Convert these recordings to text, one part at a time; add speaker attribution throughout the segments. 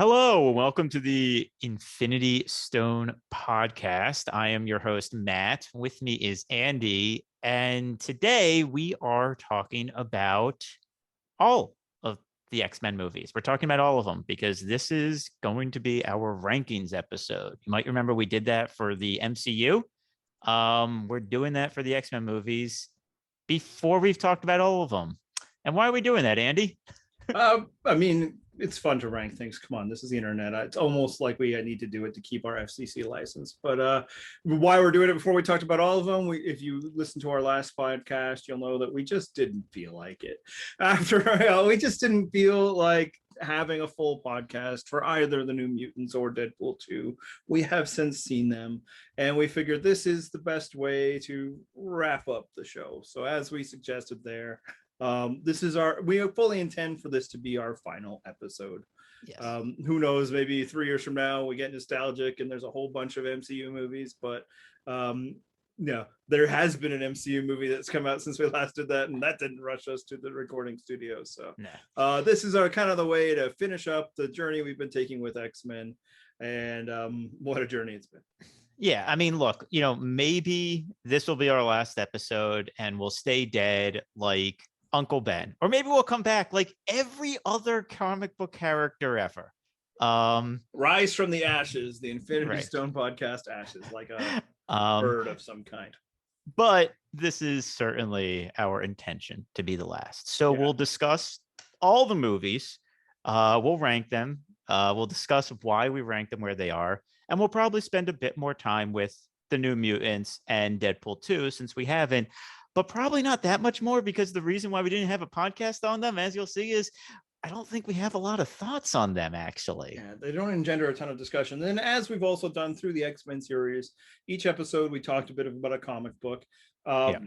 Speaker 1: Hello, and welcome to the Infinity Stone podcast. I am your host, Matt. With me is Andy. And today we are talking about all of the X-Men movies. We're talking about all of them because this is going to be our rankings episode. You might remember we did that for the MCU. We're doing that for the X-Men movies before we've talked about all of them. And why are we doing that, Andy?
Speaker 2: It's fun to rank things. Come on, this is the internet. It's almost like we need to do it to keep our FCC license. But why we're doing it before we talked about all of them, if you listen to our last podcast, you'll know that we just didn't feel like it. We just didn't feel like having a full podcast for either the New Mutants or Deadpool 2. We have since seen them, and we figured this is the best way to wrap up the show. So as we suggested there, we fully intend for this to be our final episode.
Speaker 1: Yes.
Speaker 2: Who knows, maybe 3 years from now we get nostalgic and there's a whole bunch of MCU movies, but there has been an MCU movie that's come out since we last did that, and that didn't rush us to the recording studio. So this is our kind of the way to finish up the journey we've been taking with X-Men, and what a journey it's been.
Speaker 1: Yeah, I mean, look, maybe this will be our last episode and we'll stay dead like Uncle Ben, or maybe we'll come back like every other comic book character ever.
Speaker 2: Rise from the ashes, the Infinity Stone podcast ashes, like a bird of some kind.
Speaker 1: But this is certainly our intention to be the last. So we'll discuss all the movies. We'll rank them. We'll discuss why we rank them where they are. And we'll probably spend a bit more time with the New Mutants and Deadpool 2 since we haven't. But probably not that much more, because the reason why we didn't have a podcast on them, as you'll see, is I don't think we have a lot of thoughts on them, actually.
Speaker 2: Yeah, they don't engender a ton of discussion. And as we've also done through the X-Men series, each episode we talked a bit about a comic book.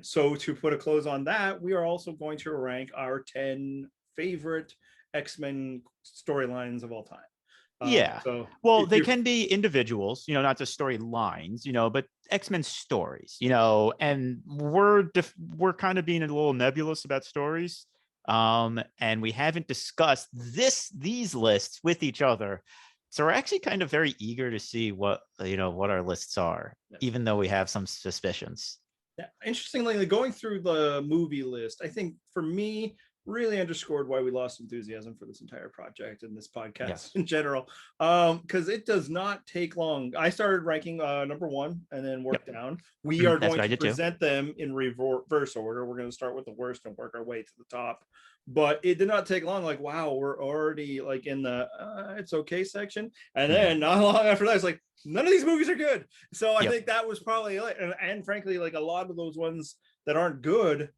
Speaker 2: So to put a close on that, we are also going to rank our 10 favorite X-Men storylines of all time.
Speaker 1: They can be individuals, not just storylines, but X-Men stories, and we're kind of being a little nebulous about stories. And we haven't discussed these lists with each other. So we're actually kind of very eager to see what our lists are, even though we have some suspicions.
Speaker 2: Yeah. Interestingly, going through the movie list, I think for me, really underscored why we lost enthusiasm for this entire project and this podcast in general, because it does not take long. I started ranking number one and then work down. We are going to present them in reverse order. We're going to start with the worst and work our way to the top, but it did not take long. Like, wow, we're already like in the it's okay section, and then not long after that it's like none of these movies are good. So I think that was probably like, and frankly, like a lot of those ones that aren't good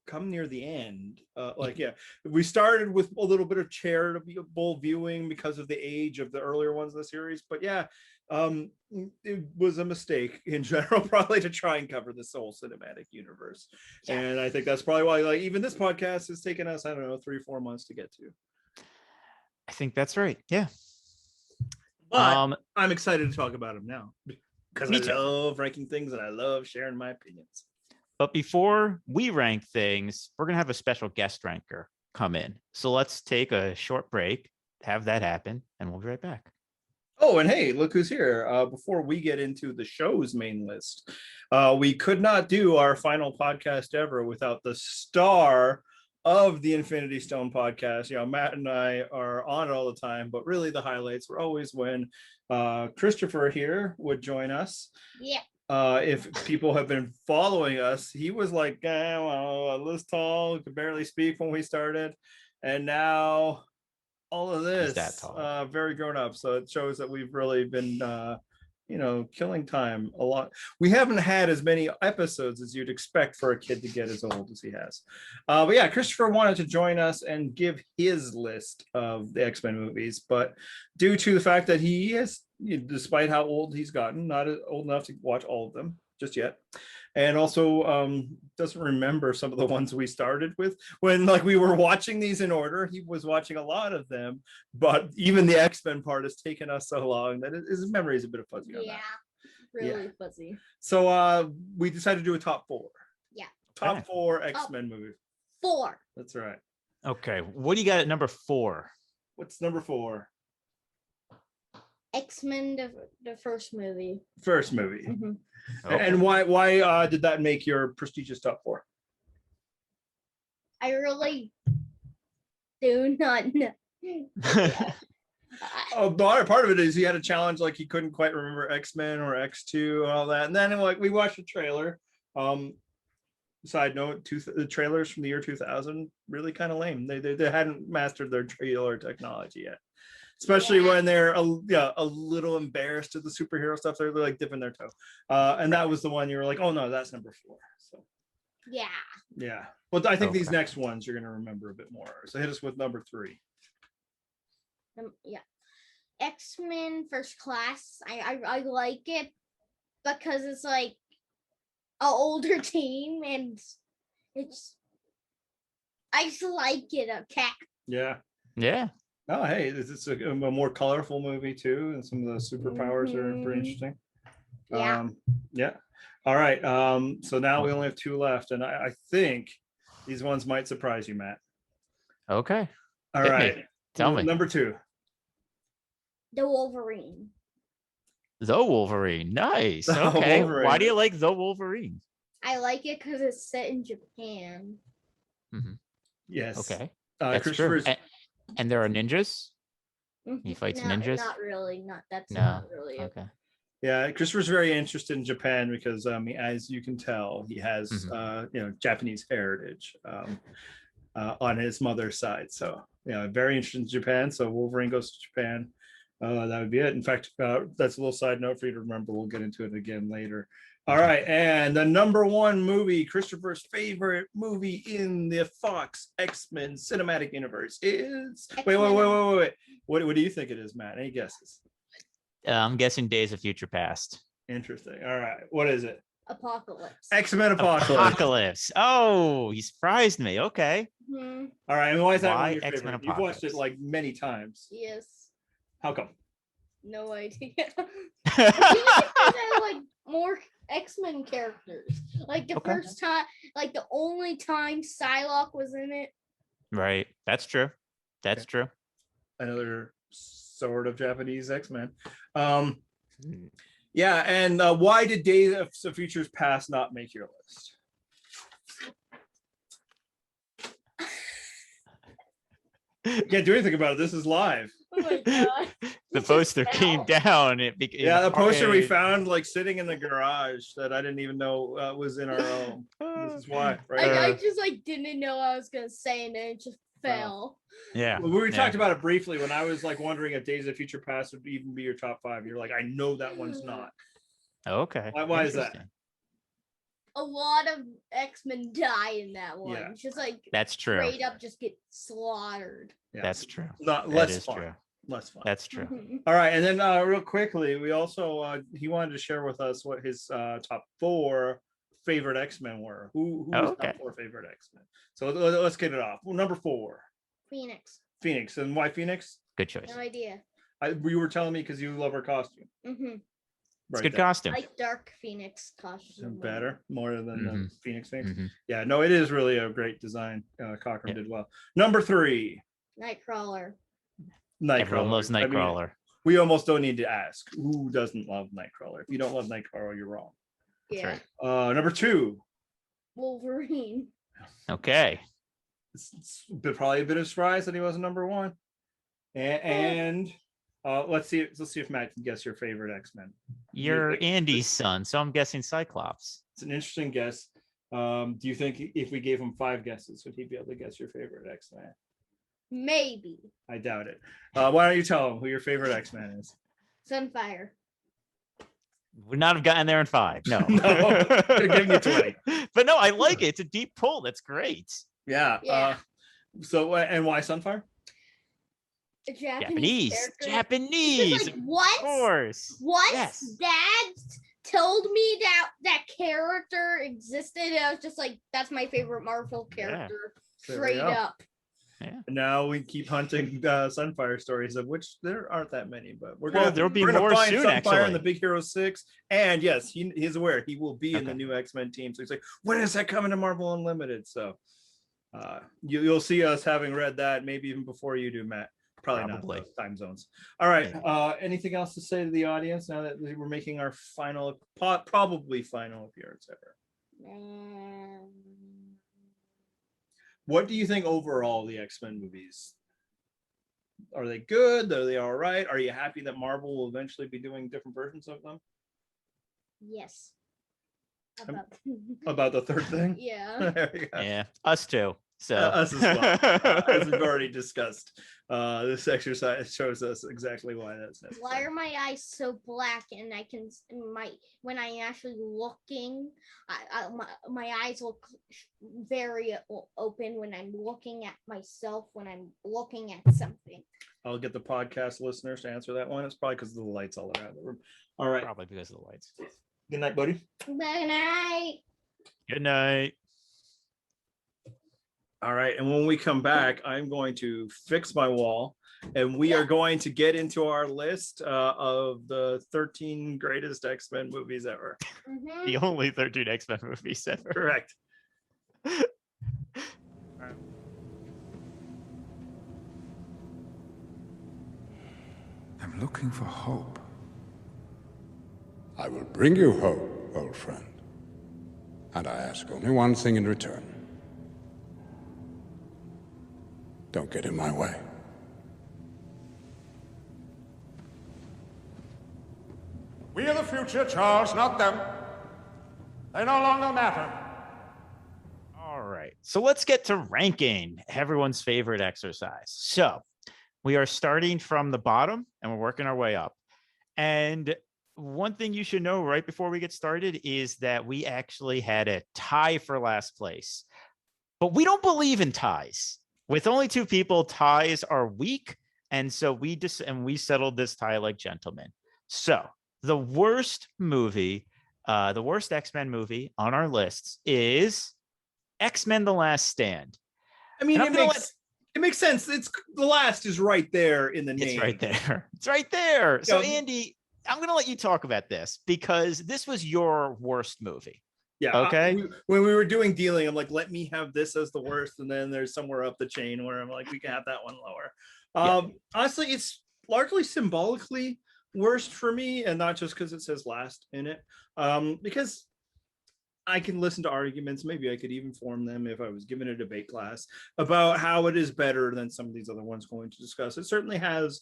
Speaker 2: come near the end. We started with a little bit of charitable viewing because of the age of the earlier ones in the series, but it was a mistake in general probably to try and cover this whole cinematic universe. And I think that's probably why even this podcast has taken us 3-4 months to get to.
Speaker 1: I think that's right.
Speaker 2: But I'm excited to talk about them now because I love ranking things and I love sharing my opinions.
Speaker 1: But before we rank things, we're going to have a special guest ranker come in. So let's take a short break, have that happen, and we'll be right back.
Speaker 2: Oh, and hey, look who's here. Before we get into the show's main list, we could not do our final podcast ever without the star of the Infinity Stone podcast. Matt and I are on it all the time, but really the highlights were always when Christopher here would join us.
Speaker 3: Yeah.
Speaker 2: If people have been following us, he was like this tall, could barely speak when we started, and now all of this very grown up. So it shows that we've really been killing time a lot. We haven't had as many episodes as you'd expect for a kid to get as old as he has. But Christopher wanted to join us and give his list of the X-Men movies, but due to the fact that he is, despite how old he's gotten, not old enough to watch all of them just yet, and also doesn't remember some of the ones we started with when we were watching these in order. He was watching a lot of them, but even the X-Men part has taken us so long that his memory is a bit fuzzy on that.
Speaker 3: Really fuzzy.
Speaker 2: So we decided to do a top 4. Top 4 X-Men movies.
Speaker 3: 4.
Speaker 2: That's right.
Speaker 1: Okay, what do you got at number 4?
Speaker 2: What's number 4?
Speaker 3: X-Men, the first movie.
Speaker 2: First movie.
Speaker 3: Mhm.
Speaker 1: Okay.
Speaker 2: And why did that make your prestigious top 4?
Speaker 3: I really do not know. Yeah.
Speaker 2: Part of it is he had a challenge, like he couldn't quite remember X-Men or X2 and all that. And then like we watched the trailer. Side note, the trailers from the year 2000 really kind of lame. They hadn't mastered their trailer technology yet, especially when they're a little embarrassed of the superhero stuff. They're like dipping their toe, and that was the one you were like, oh no, that's number 4. So yeah. Well, I think these next ones you're gonna remember a bit more. So hit us with number 3.
Speaker 3: Yeah. X-Men First Class. I like it because it's like an older team, and I just like it. Okay.
Speaker 2: Yeah. Oh, hey, it's a more colorful movie too, and some of the superpowers are pretty interesting. Yeah. All right. So now we only have 2 left, and I think these ones might surprise you, Matt.
Speaker 1: Okay.
Speaker 2: All
Speaker 1: Hit
Speaker 2: right.
Speaker 1: me. Tell me.
Speaker 2: Number 2.
Speaker 3: The Wolverine.
Speaker 1: The Wolverine. Nice.
Speaker 2: The
Speaker 1: Okay.
Speaker 2: Wolverine.
Speaker 1: Why do you like the Wolverine?
Speaker 3: I like it because it's set in Japan.
Speaker 1: Mm-hmm.
Speaker 2: Yes.
Speaker 1: Okay.
Speaker 2: That's
Speaker 1: true. And there are ninjas? He fights ninjas?
Speaker 3: Not really. That's
Speaker 1: No.
Speaker 3: not really it.
Speaker 1: Okay.
Speaker 2: Yeah, Christopher's very interested in Japan because, as you can tell, he has, Japanese heritage on his mother's side. So, very interested in Japan. So Wolverine goes to Japan. That would be it. In fact, that's a little side note for you to remember. We'll get into it again later. All right, and the number 1 movie, Christopher's favorite movie in the Fox X-Men cinematic universe is. Wait. What do you think it is, Matt? Any guesses?
Speaker 1: I'm guessing Days of Future Past.
Speaker 2: Interesting. All right, what is it?
Speaker 3: Apocalypse.
Speaker 2: X-Men Apocalypse.
Speaker 1: Apocalypse. Oh, he surprised me. Okay.
Speaker 3: Mm-hmm.
Speaker 2: All right, and why is that one
Speaker 1: Why
Speaker 2: your
Speaker 1: X-Men
Speaker 2: favorite? You've watched it
Speaker 1: Apocalypse?
Speaker 2: like many times.
Speaker 3: Yes.
Speaker 2: How come?
Speaker 3: No idea. I like more X-Men characters. Like the first time, like the only time Psylocke was in it.
Speaker 1: Right. That's true. That's true.
Speaker 2: Another sort of Japanese X-Men. Yeah, and why did Days of Future's Past not make your list? You can't do anything about it. This is live.
Speaker 3: Oh my god.
Speaker 1: The poster came down.
Speaker 2: The poster we found like sitting in the garage that I didn't even know was in our own. This is why, right?
Speaker 3: I just like didn't know I was gonna say, and then it just fell.
Speaker 1: Yeah.
Speaker 2: Well, we talked about it briefly when I was like wondering if Days of Future Past would even be your top 5. You're like, I know that one's not.
Speaker 1: Okay.
Speaker 2: Why is that?
Speaker 1: Interesting.
Speaker 3: A lot of X-Men die in that one.
Speaker 2: Yeah.
Speaker 3: Just like
Speaker 1: That's true.
Speaker 3: straight up just get slaughtered.
Speaker 2: Yeah.
Speaker 1: That's true.
Speaker 2: Less fun.
Speaker 1: True.
Speaker 2: Less fun.
Speaker 1: That's true.
Speaker 2: All right, and then real quickly, we also he wanted to share with us what his top 4 favorite X-Men were. Who was top 4 favorite X-Men? So let's get it off. Well, number 4, Phoenix, and why Phoenix?
Speaker 1: Good choice.
Speaker 3: No idea.
Speaker 2: You were telling me because you love her costume.
Speaker 3: Mm-hmm.
Speaker 1: It's a good costume.
Speaker 3: I like Dark Phoenix costume.
Speaker 2: Better, more than the Phoenix thing.
Speaker 1: Mm-hmm.
Speaker 2: Yeah, no, it is really a great design. Cochran did well. Number 3,
Speaker 3: Nightcrawler.
Speaker 1: Everyone loves Nightcrawler.
Speaker 2: I mean, we almost don't need to ask who doesn't love Nightcrawler. If you don't love Nightcrawler, you're wrong.
Speaker 3: Yeah.
Speaker 2: Right. Number 2,
Speaker 3: Wolverine.
Speaker 1: Okay.
Speaker 2: It's probably a bit of surprise that he wasn't number 1. And let's see if Matt can guess your favorite X-Men.
Speaker 1: You're Andy's son, so I'm guessing Cyclops.
Speaker 2: It's an interesting guess. Do you think if we gave him 5 guesses, would he be able to guess your favorite X-Men?
Speaker 3: Maybe.
Speaker 2: I doubt it. Why don't you tell him who your favorite X-Men is?
Speaker 3: Sunfire.
Speaker 1: Would not have gotten there in 5. No.
Speaker 2: No, could have given you 20.
Speaker 1: But no, I like it. It's a deep pull. That's great.
Speaker 2: Yeah. So, and why Sunfire?
Speaker 1: Japanese.
Speaker 3: Like, what?
Speaker 1: Of course.
Speaker 3: Once
Speaker 1: Yes.
Speaker 3: Dad told me that character existed, I was just like, that's my favorite Marvel character. Straight up.
Speaker 1: Yeah.
Speaker 2: Now we keep hunting Sunfire stories, of which there aren't that many, but
Speaker 1: there'll be
Speaker 2: we're gonna
Speaker 1: more
Speaker 2: find
Speaker 1: soon,
Speaker 2: Sunfire
Speaker 1: actually.
Speaker 2: in the Big Hero 6, and yes, he's aware he will be in the new X-Men team. So he's like, when is that coming to Marvel Unlimited? So you'll see us having read that maybe even before you do, Matt. Probably
Speaker 1: Probably.
Speaker 2: not those time zones. All right.
Speaker 1: Yeah.
Speaker 2: Anything else to say to the audience now that we're making our final, probably final appearance ever? What do you think overall the X-Men movies? Are they good? Are they all right? Are you happy that Marvel will eventually be doing different versions of them?
Speaker 3: Yes.
Speaker 2: About the third thing?
Speaker 3: Yeah.
Speaker 2: There we go.
Speaker 1: Yeah, us too. So
Speaker 2: Us as well. As we've already discussed, this exercise shows us exactly why that's necessary.
Speaker 3: Why are my eyes so black? And I can when I actually looking, my eyes look very open when I'm looking at myself. When I'm looking at something.
Speaker 2: I'll get the podcast listeners to answer that one. It's probably because of the lights all around the room. All right.
Speaker 1: probably because of the lights.
Speaker 2: Good night, buddy.
Speaker 3: Good night.
Speaker 1: Good night.
Speaker 2: All right. And when we come back, I'm going to fix my wall and we are going to get into our list of the 13 greatest X-Men movies ever.
Speaker 3: Mm-hmm.
Speaker 1: The only 13 X-Men movies ever.
Speaker 2: Correct.
Speaker 4: I'm looking for hope. I will bring you hope, old friend. And I ask only one thing in return. Don't get in my way.
Speaker 5: We are the future, Charles, not them. They no longer matter.
Speaker 1: All right. So let's get to ranking everyone's favorite exercise. So we are starting from the bottom and we're working our way up. And one thing you should know right before we get started is that we actually had a tie for last place. But we don't believe in ties. With only two people, ties are weak. And so we settled this tie like gentlemen. So the worst movie, the worst X-Men movie on our lists is X-Men: The Last Stand.
Speaker 2: I mean, it makes sense. It's the last is right there in the name.
Speaker 1: It's right there. It's right there. So
Speaker 2: Yeah.
Speaker 1: Andy, I'm going to let you talk about this because this was your worst movie.
Speaker 2: Yeah.
Speaker 1: Okay.
Speaker 2: When we were doing dealing, I'm like, let me have this as the worst. And then there's somewhere up the chain where I'm like, we can have that one lower. Honestly, it's largely symbolically worst for me, and not just because it says last in it. Because I can listen to arguments, maybe I could even form them if I was given a debate class about how it is better than some of these other ones going to discuss. It certainly has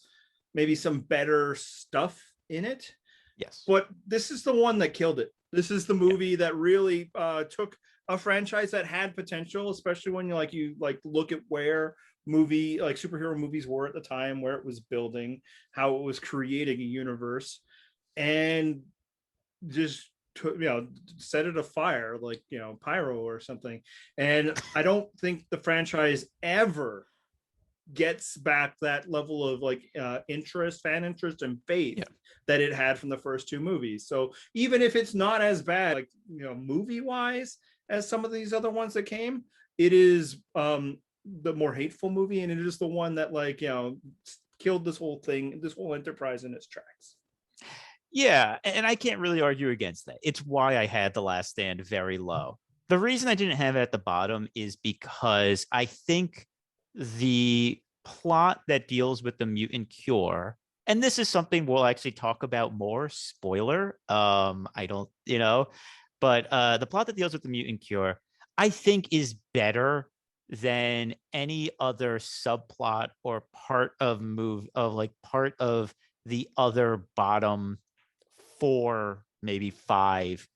Speaker 2: maybe some better stuff in it.
Speaker 1: Yes.
Speaker 2: But this is the one that killed it. This is the movie that really took a franchise that had potential, especially when you look at where superhero movies were at the time, where it was building, how it was creating a universe, and just set it afire like pyro or something. And I don't think the franchise ever gets back that level of fan interest and faith that it had from the first two movies. So even if it's not as bad movie wise as some of these other ones that came, it is the more hateful movie, and it is the one that killed this whole enterprise in its tracks.
Speaker 1: Yeah, and I can't really argue against that. It's why I had The Last Stand very low. The reason I didn't have it at the bottom is because I think the plot that deals with the mutant cure, and this is something we'll actually talk about more, spoiler, I don't, but the plot that deals with the mutant cure, I think is better than any other subplot or part of part of the other bottom 4, maybe 5.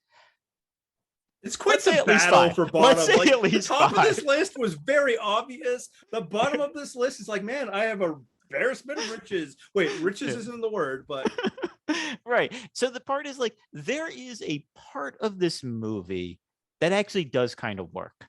Speaker 2: It's quite the battle for bottom.
Speaker 1: Let's say at least
Speaker 2: the top
Speaker 1: 5.
Speaker 2: of this list was very obvious. The bottom of this list is like, man, I have a embarrassment of riches. Wait, riches isn't the word, but
Speaker 1: right. So the part is there is a part of this movie that actually does kind of work.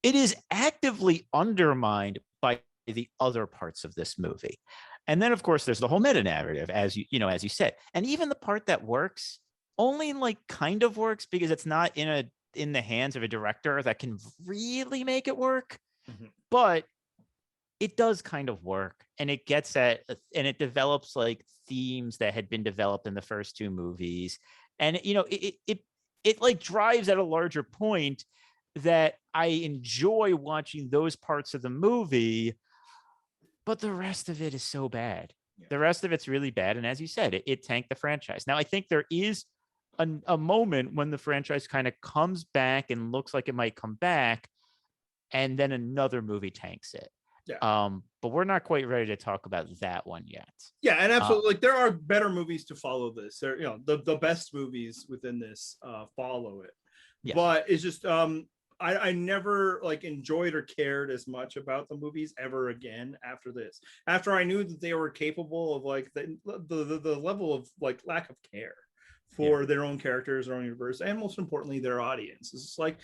Speaker 1: It is actively undermined by the other parts of this movie. And then, of course, there's the whole meta narrative, as you said. And even the part that works only kind of works because it's not in the hands of a director that can really make it work. Mm-hmm. But it does kind of work, and it gets at, and it develops themes that had been developed in the first two movies. And, it drives at a larger point that I enjoy watching those parts of the movie. but the rest of it is so bad.
Speaker 2: Yeah.
Speaker 1: The rest of it's really bad. And as you said, it tanked the franchise. Now, I think there is a moment when the franchise kind of comes back and looks like it might come back, and then another movie tanks it.
Speaker 2: Yeah.
Speaker 1: But we're not quite ready to talk about that one yet.
Speaker 2: Yeah, and absolutely, like there are better movies to follow this. There, the best movies within this follow it.
Speaker 1: Yes.
Speaker 2: But it's just I never like enjoyed or cared as much about the movies ever again after this. After I knew that they were capable of like the level of like lack of care for their own characters, their own universe, and most importantly, their audience. It's just like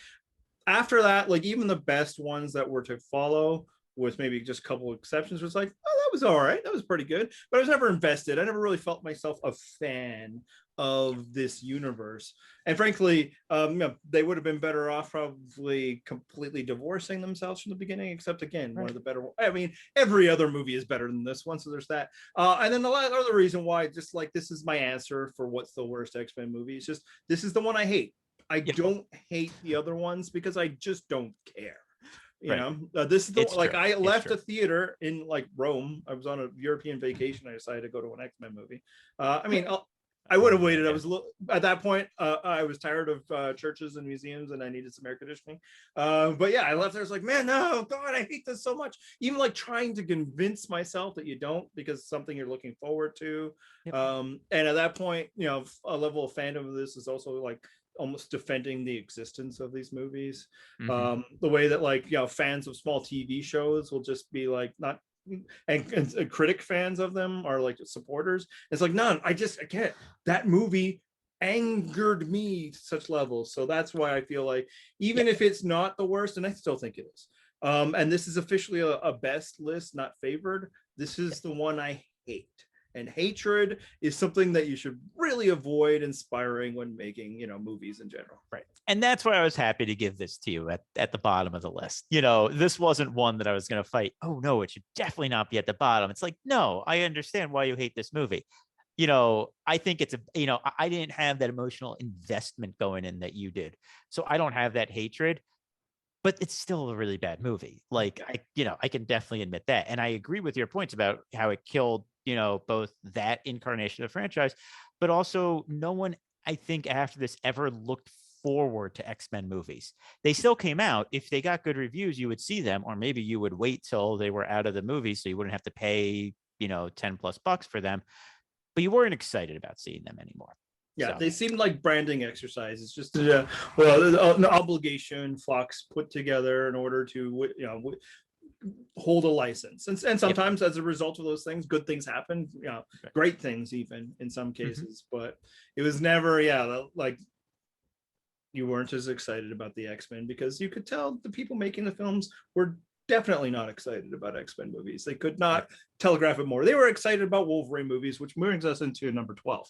Speaker 2: after that, like even the best ones that were to follow, with maybe just a couple of exceptions, was like, oh, that was all right, that was pretty good, but I was never invested. I never really felt myself a fan of this universe, and frankly, they would have been better off probably completely divorcing themselves from the beginning. Except again, one of the better, I mean, every other movie is better than this one, so there's that. And then the other reason why, just like this is my answer for what's the worst X-Men movie, is just this is the one I hate. I don't hate the other ones because I just don't care. This is the like I left a theater in like Rome. I was on a European vacation. I decided to go to an X-Men movie. I mean, I would have waited. I was at that point. I was tired of churches and museums, and I needed some air conditioning. But yeah, I left there. I was like, man, no, God, I hate this so much. Even like trying to convince myself that you don't, because it's something you're looking forward to. And at that point, a level of fandom of this is also like almost defending the existence of these movies. The way that like fans of small TV shows will just be like not, and critic fans of them are like supporters. It's like none. I can't. That movie angered me to such levels. So that's why I feel like even if it's not the worst, and I still think it is. And this is officially a best list, not favored. This is the one I hate. And hatred is something that you should really avoid inspiring when making, movies in general.
Speaker 1: Right. And that's why I was happy to give this to you at the bottom of the list. This wasn't one that I was going to fight. Oh, no, it should definitely not be at the bottom. It's like, no, I understand why you hate this movie. I think it's I didn't have that emotional investment going in that you did. So I don't have that hatred. But it's still a really bad movie. Like I can definitely admit that. And I agree with your points about how it killed, both that incarnation of the franchise, but also no one, I think, after this ever looked forward to X-Men movies. They still came out. If they got good reviews, you would see them, or maybe you would wait till they were out of the movie so you wouldn't have to pay, $10+ for them. But you weren't excited about seeing them anymore.
Speaker 2: Yeah,
Speaker 1: So.
Speaker 2: They seemed like branding exercises, just an obligation Fox put together in order to hold a license, and sometimes as a result of those things, good things happen. Great things even in some cases, but it was never like you weren't as excited about the X-Men because you could tell the people making the films were definitely not excited about X-Men movies. They could not telegraph it more. They were excited about Wolverine movies, which brings us into number 12.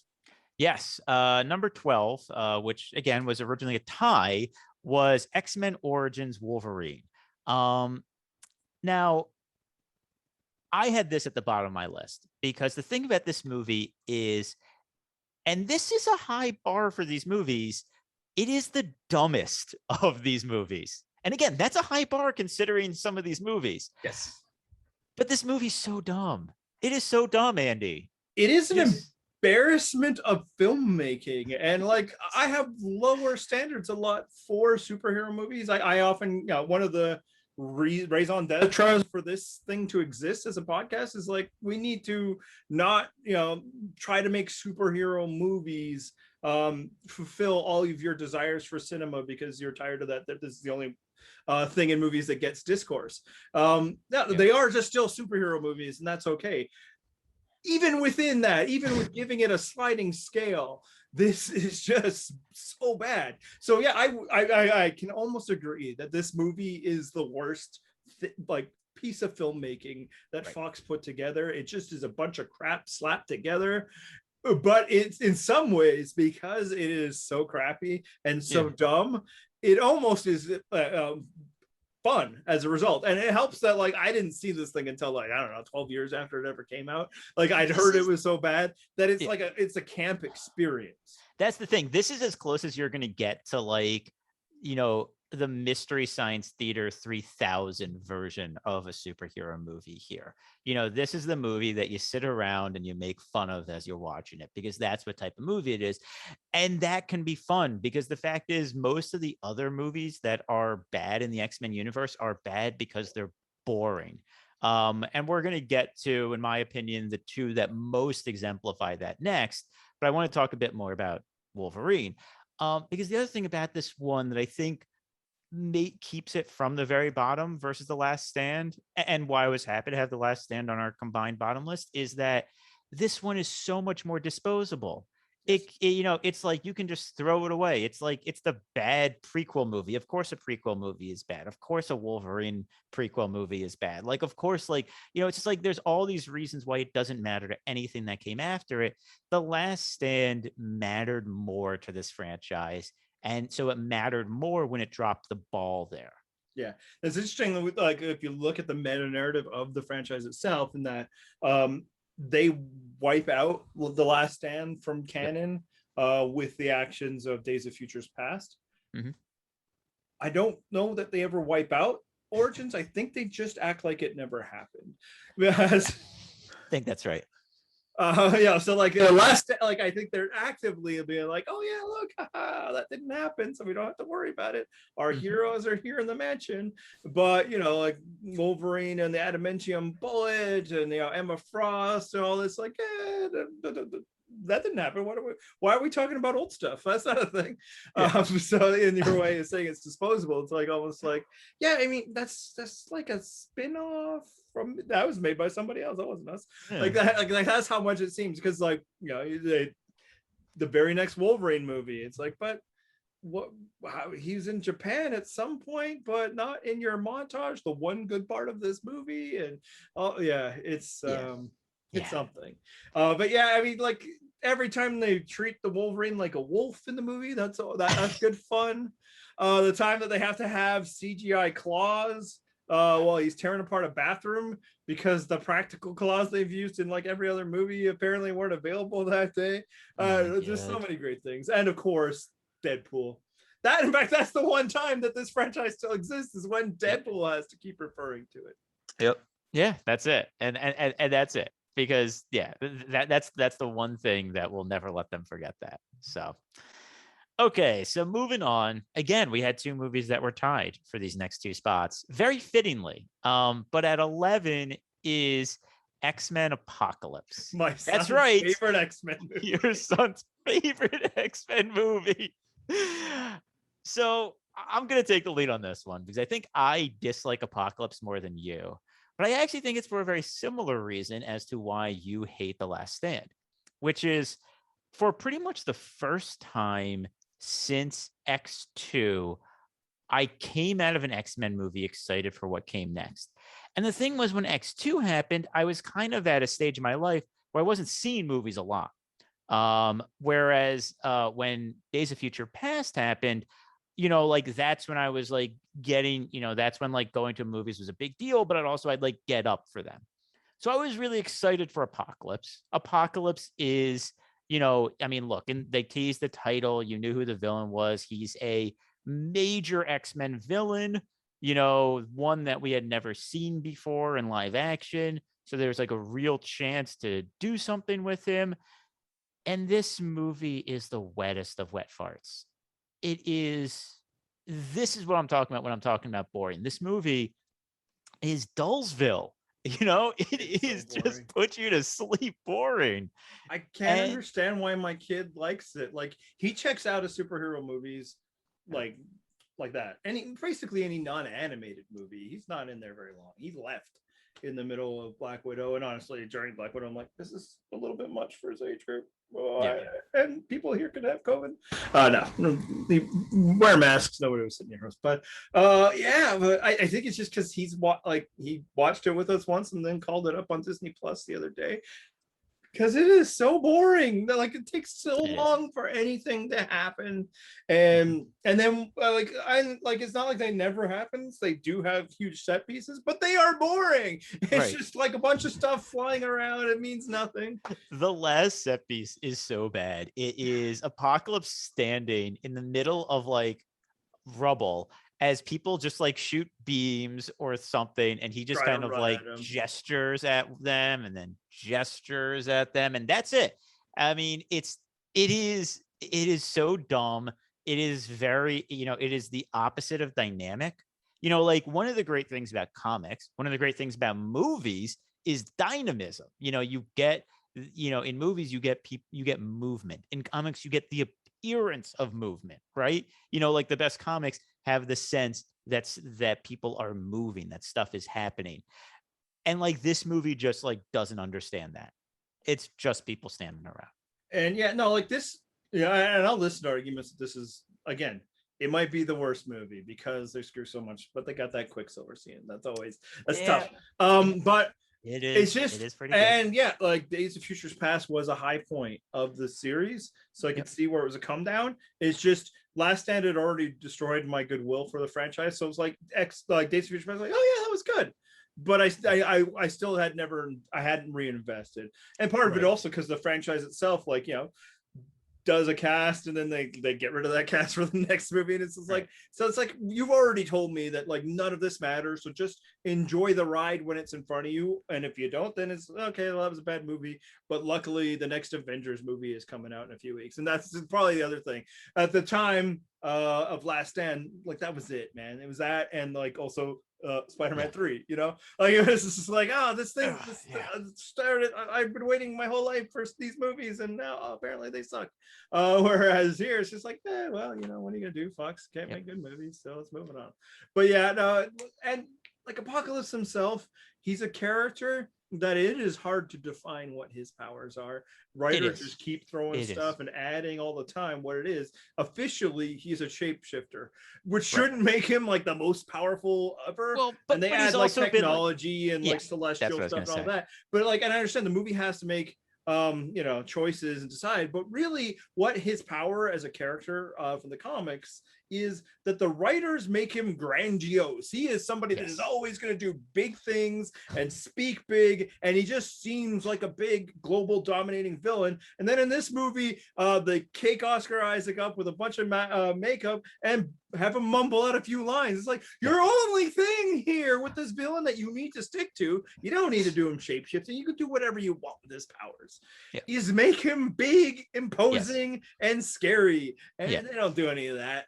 Speaker 1: Yes. Number 12, which again was originally a tie, was X-Men Origins Wolverine. Now, I had this at the bottom of my list because the thing about this movie is, and this is a high bar for these movies, it is the dumbest of these movies. And again, that's a high bar considering some of these movies.
Speaker 2: Yes.
Speaker 1: But this movie's so dumb. It is so dumb, Andy.
Speaker 2: It is an embarrassment of filmmaking, and like I have lower standards a lot for superhero movies. I often, one of the raison d'etre for this thing to exist as a podcast is like we need to not try to make superhero movies fulfill all of your desires for cinema because you're tired of that this is the only thing in movies that gets discourse. They are just still superhero movies, and that's okay. Even within that, even with giving it a sliding scale, this is just so bad. So yeah, I can almost agree that this movie is the worst piece of filmmaking that Fox put together. It just is a bunch of crap slapped together. But it's in some ways, because it is so crappy and so dumb, it almost is fun as a result. And it helps that like I didn't see this thing until like I don't know 12 years after it ever came out. Like I'd heard it was so bad that it's like it's a camp experience.
Speaker 1: That's the thing. This is as close as you're going to get to like the Mystery Science Theater 3000 version of a superhero movie here. This is the movie that you sit around and you make fun of as you're watching it, because that's what type of movie it is. And that can be fun, because the fact is, most of the other movies that are bad in the X-Men universe are bad because they're boring. And we're going to get to, in my opinion, the two that most exemplify that next. But I want to talk a bit more about Wolverine. Because the other thing about this one that I think keeps it from the very bottom versus The Last Stand, and why I was happy to have The Last Stand on our combined bottom list, is that this one is so much more disposable. It's like you can just throw it away. It's like it's the bad prequel movie. Of course, a prequel movie is bad. Of course, a Wolverine prequel movie is bad. Like, of course, it's just like there's all these reasons why it doesn't matter to anything that came after it. The Last Stand mattered more to this franchise, and so it mattered more when it dropped the ball there.
Speaker 2: Yeah, it's interesting. Like, if you look at the meta narrative of the franchise itself, in that they wipe out The Last Stand from canon with the actions of Days of Futures Past.
Speaker 1: Mm-hmm.
Speaker 2: I don't know that they ever wipe out Origins. I think they just act like it never happened. Because
Speaker 1: I think that's right.
Speaker 2: So like the last, like, I think they're actively being like, oh yeah, look, that didn't happen, so we don't have to worry about it. Our heroes are here in the mansion. But like Wolverine and the adamantium bullet and Emma Frost and all this, like, that didn't happen. Why are we talking about old stuff? That's not a thing. Yeah. So in your way of saying it's disposable, it's like almost like, yeah, I mean, that's like a spin-off from that was made by somebody else. That wasn't us. Yeah. Like that's how much it seems, because the very next Wolverine movie, it's like, but what, he's in Japan at some point, but not in your montage, the one good part of this movie. And it's something. But yeah, I mean, like, every time they treat the Wolverine like a wolf in the movie, that's good fun. The time that they have to have CGI claws while he's tearing apart a bathroom, because the practical claws they've used in like every other movie apparently weren't available that day. Just so many great things. And of course, Deadpool. In fact, that's the one time that this franchise still exists, is when Deadpool has to keep referring to it.
Speaker 1: Yep. Yeah, that's it. And that's it. Because that's the one thing that will never let them forget that. So okay, so moving on. Again, we had two movies that were tied for these next two spots, very fittingly. But at 11 is X-Men Apocalypse.
Speaker 2: My son's favorite X-Men movie.
Speaker 1: Your son's favorite X-Men movie. So I'm going to take the lead on this one, because I think I dislike Apocalypse more than you. But I actually think it's for a very similar reason as to why you hate The Last Stand, which is, for pretty much the first time since X2, I came out of an X-Men movie excited for what came next. And the thing was, when X2 happened, I was kind of at a stage in my life where I wasn't seeing movies a lot. Whereas when Days of Future Past happened, like, that's when I was like getting, that's when like going to movies was a big deal, but I'd like get up for them. So I was really excited for Apocalypse. Apocalypse is, I mean, look, and they teased the title. You knew who the villain was. He's a major X-Men villain, one that we had never seen before in live action. So there's like a real chance to do something with him. And this movie is the wettest of wet farts. This is what I'm talking about when I'm talking about boring. This movie is Dullsville. It is just put you to sleep boring.
Speaker 2: I can't understand why my kid likes it. Like, he checks out of superhero movies like that. Basically any non-animated movie. He's not in there very long. He left in the middle of Black Widow, and honestly, during Black Widow, I'm like, this is a little bit much for his age group. And people here could have COVID. No, wear masks. Nobody was sitting near us. But but I think it's just because he watched it with us once and then called it up on Disney Plus the other day. Because it is so boring. Like, it takes so long for anything to happen, and then it's not like they never happens. They do have huge set pieces, but they are boring. It's just like a bunch of stuff flying around. It means nothing.
Speaker 1: The last set piece is so bad. It is Apocalypse standing in the middle of like rubble, as people just like shoot beams or something, and he just
Speaker 2: Try to
Speaker 1: kind of
Speaker 2: run
Speaker 1: like
Speaker 2: at 'em.
Speaker 1: gestures at them and then gestures at them, and that's it. I mean, it is so dumb. It is very, it is the opposite of dynamic. Like one of the great things about comics, one of the great things about movies is dynamism. You get, in movies you get people, you get movement. In comics you get the appearance of movement, right? Like the best comics have the sense that people are moving, that stuff is happening. And like this movie just like doesn't understand that. It's just people standing around.
Speaker 2: And yeah, no, like this, and I'll listen to arguments that this is, again, it might be the worst movie because they screw so much, but they got that Quicksilver scene. That's tough. But it's just,
Speaker 1: it is pretty good.
Speaker 2: and yeah, like Days of Futures Past was a high point of the series, so I could see where it was a come down. It's just Last Stand had already destroyed my goodwill for the franchise, so it was like Days of Futures Past, like, oh yeah, that was good. But I still hadn't reinvested, and part of it also because the franchise itself, like, does a cast and then they get rid of that cast for the next movie, and it's just like, so it's like, you've already told me that like none of this matters, so just enjoy the ride when it's in front of you, and if you don't, then it's okay, well, that was a bad movie. But luckily the next Avengers movie is coming out in a few weeks, and that's probably the other thing at the time of Last Stand. Like that was it, man. It was that, and like also Spider-Man 3, like it was just like, oh, this thing started, I've been waiting my whole life for these movies, and now apparently they suck. Whereas here it's just like, well, what are you gonna do? Fox can't make good movies, so let's move it on. But yeah, no, and like Apocalypse himself, he's a character that it is hard to define what his powers are. Writers just keep throwing stuff and adding all the time what it is. Officially, he's a shapeshifter, which shouldn't make him like the most powerful ever. Well, but they add like technology and like celestial stuff and all that. But like, and I understand the movie has to make choices and decide, but really what his power as a character from the comics is that the writers make him grandiose. He is somebody that is always going to do big things and speak big, and he just seems like a big global dominating villain. And then in this movie, they cake Oscar Isaac up with a bunch of makeup and have him mumble out a few lines. It's like, your only thing here with this villain that you need to stick to, you don't need to do him shapeshifting, you can do whatever you want with his powers, is make him big, imposing, and scary, and they don't do any of that.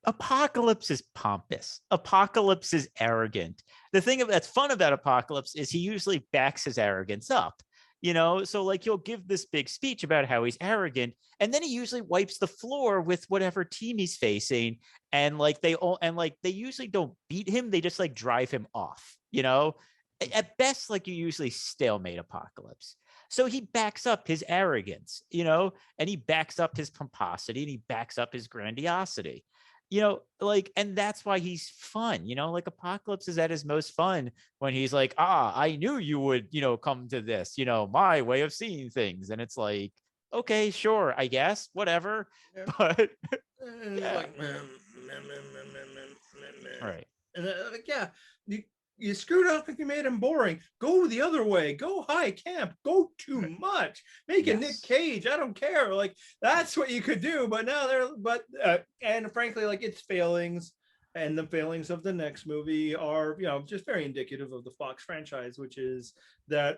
Speaker 1: Apocalypse is pompous. Apocalypse is arrogant. The thing that's fun about Apocalypse is he usually backs his arrogance up. So like he'll give this big speech about how he's arrogant, and then he usually wipes the floor with whatever team he's facing, and they usually don't beat him, they just like drive him off. At best, like you usually stalemate Apocalypse. So he backs up his arrogance, and he backs up his pomposity, and he backs up his grandiosity. And that's why he's fun, like Apocalypse is at his most fun when he's like, I knew you would, come to this, my way of seeing things. And it's like, okay, sure, I guess, whatever. But
Speaker 2: right. And you screwed up if you made him boring. Go the other way. Go high camp. Go too much. Make it Nick Cage. I don't care. Like that's what you could do. But now and frankly, like its failings and the failings of the next movie are, just very indicative of the Fox franchise, which is that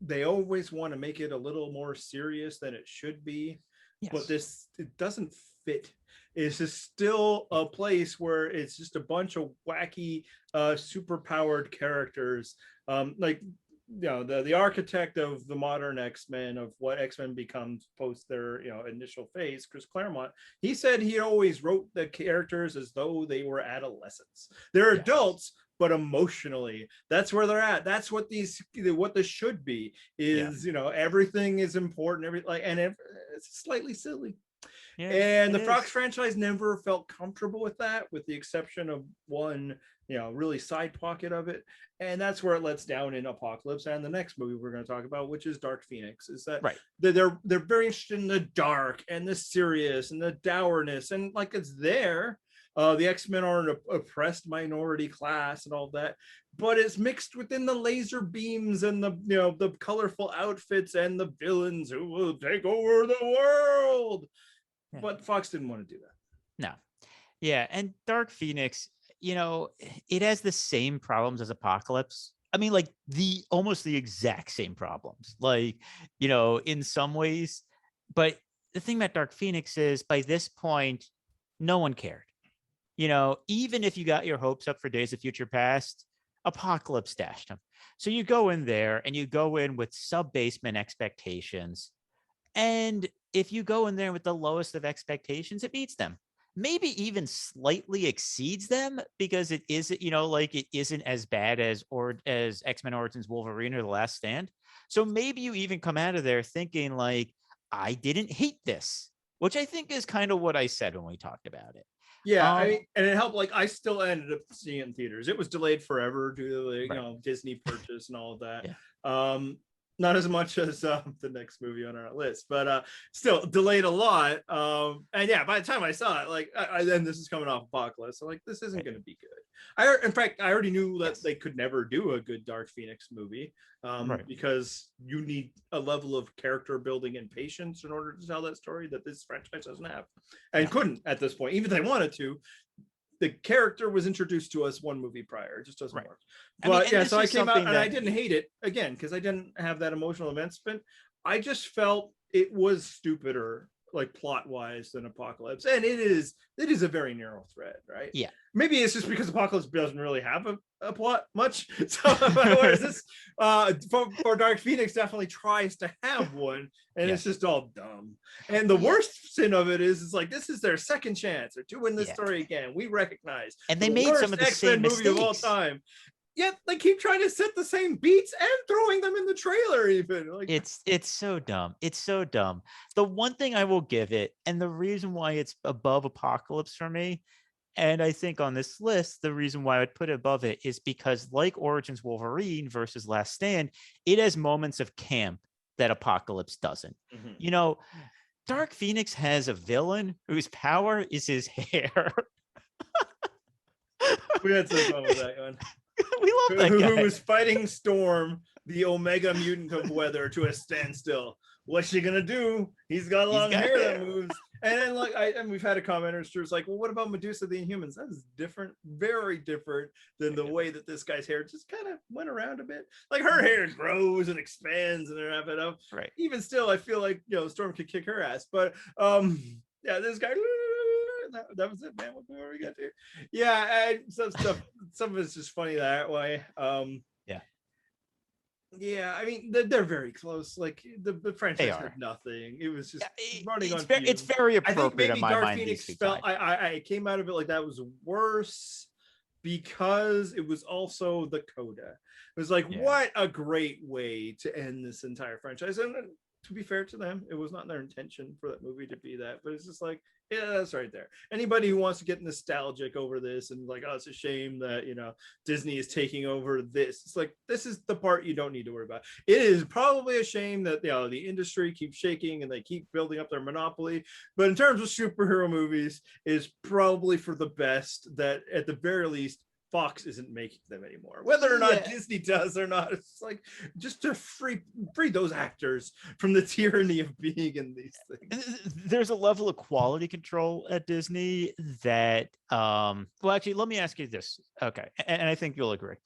Speaker 2: they always want to make it a little more serious than it should be. But it doesn't fit. It's just still a place where it's just a bunch of wacky, super powered characters. The architect of the modern X-Men, of what X-Men becomes post their initial phase, Chris Claremont, he said he always wrote the characters as though they were adolescents. They're adults, but emotionally, that's where they're at. That's what this should be. Is everything is important. And it's slightly silly. And the Fox franchise never felt comfortable with that, with the exception of one, really side pocket of it. And that's where it lets down in Apocalypse and the next movie we're going to talk about, which is Dark Phoenix. Is that they're very interested in the dark and the serious and the dourness, and like it's there. The X-Men are an oppressed minority class and all that, but it's mixed within the laser beams and the colorful outfits and the villains who will take over the world. But Fox didn't want to do that.
Speaker 1: No. Yeah, and Dark Phoenix, it has the same problems as Apocalypse. I mean, like almost the exact same problems, like, in some ways. But the thing about Dark Phoenix is by this point, no one cared. Even if you got your hopes up for Days of Future Past, Apocalypse dashed them. So you go in there and you go in with sub-basement expectations. And if you go in there with the lowest of expectations, it beats them. Maybe even slightly exceeds them because it isn't, like it isn't as bad as X-Men Origins Wolverine or The Last Stand. So maybe you even come out of there thinking like, I didn't hate this, which I think is kind of what I said when we talked about it.
Speaker 2: Yeah, I mean, and it helped. Like, I still ended up seeing it in theaters. It was delayed forever due to the
Speaker 1: Right.
Speaker 2: Disney purchase and all of that.
Speaker 1: Yeah.
Speaker 2: Not as much as the next movie on our list, but still delayed a lot. And yeah, by the time I saw it, like, then this is coming off Apocalypse, so like this isn't going to be good. In fact, I already knew that they could never do a good Dark Phoenix movie, because you need a level of character building and patience in order to tell that story that this franchise doesn't have, and couldn't at this point, even if they wanted to. The character was introduced to us one movie prior. It just doesn't work. But so I came out and I didn't hate it again because I didn't have that emotional investment. I just felt it was stupider, like plot wise, than Apocalypse, and it is a very narrow thread, right?
Speaker 1: Yeah.
Speaker 2: Maybe it's just because Apocalypse doesn't really have a plot much. So whereas this for Dark Phoenix definitely tries to have one, and it's just all dumb. And the worst sin of it is like this is their second chance. They're doing this story again. We recognize,
Speaker 1: and they made some of the same
Speaker 2: movie
Speaker 1: mistakes
Speaker 2: of all time. Yet they keep trying to set the same beats and throwing them in the trailer. Even like
Speaker 1: it's so dumb. It's so dumb. The one thing I will give it, and the reason why it's above Apocalypse for me, and I think on this list, the reason why I would put it above it is because, like Origins Wolverine versus Last Stand, it has moments of camp that Apocalypse doesn't. Dark Phoenix has a villain whose power is his hair.
Speaker 2: We had some fun with that one.
Speaker 1: We love that guy.
Speaker 2: Who was fighting Storm, the Omega mutant of weather, to a standstill. What's she gonna do? He's got long hair that moves. And then and we've had a commenter who's like, well, what about Medusa the Inhumans? That is different, very different than the way that this guy's hair just kind of went around a bit. Like her hair grows and expands and everything.
Speaker 1: Right.
Speaker 2: Even still, I feel like Storm could kick her ass. But yeah, this guy. That was it, man. What we got here? Yeah, and some stuff. Some of it's just funny that way. Yeah, I mean they're very close. Like the franchise had nothing. It was just running on.
Speaker 1: It's very appropriate. I think maybe
Speaker 2: in my Dark mind Phoenix felt. I came out of it like that was worse because it was also the coda. It was like, what a great way to end this entire franchise. And to be fair to them, it was not their intention for that movie to be that, but it's just like, yeah, that's right there. Anybody who wants to get nostalgic over this and like, oh, it's a shame that Disney is taking over this. It's like, this is the part you don't need to worry about. It is probably a shame that the industry keeps shaking and they keep building up their monopoly. But in terms of superhero movies, is probably for the best that at the very least Fox isn't making them anymore. Whether or not Disney does or not, it's like just to free those actors from the tyranny of being in these things.
Speaker 1: There's a level of quality control at Disney that well, actually, let me ask you this. Okay, and I think you'll agree.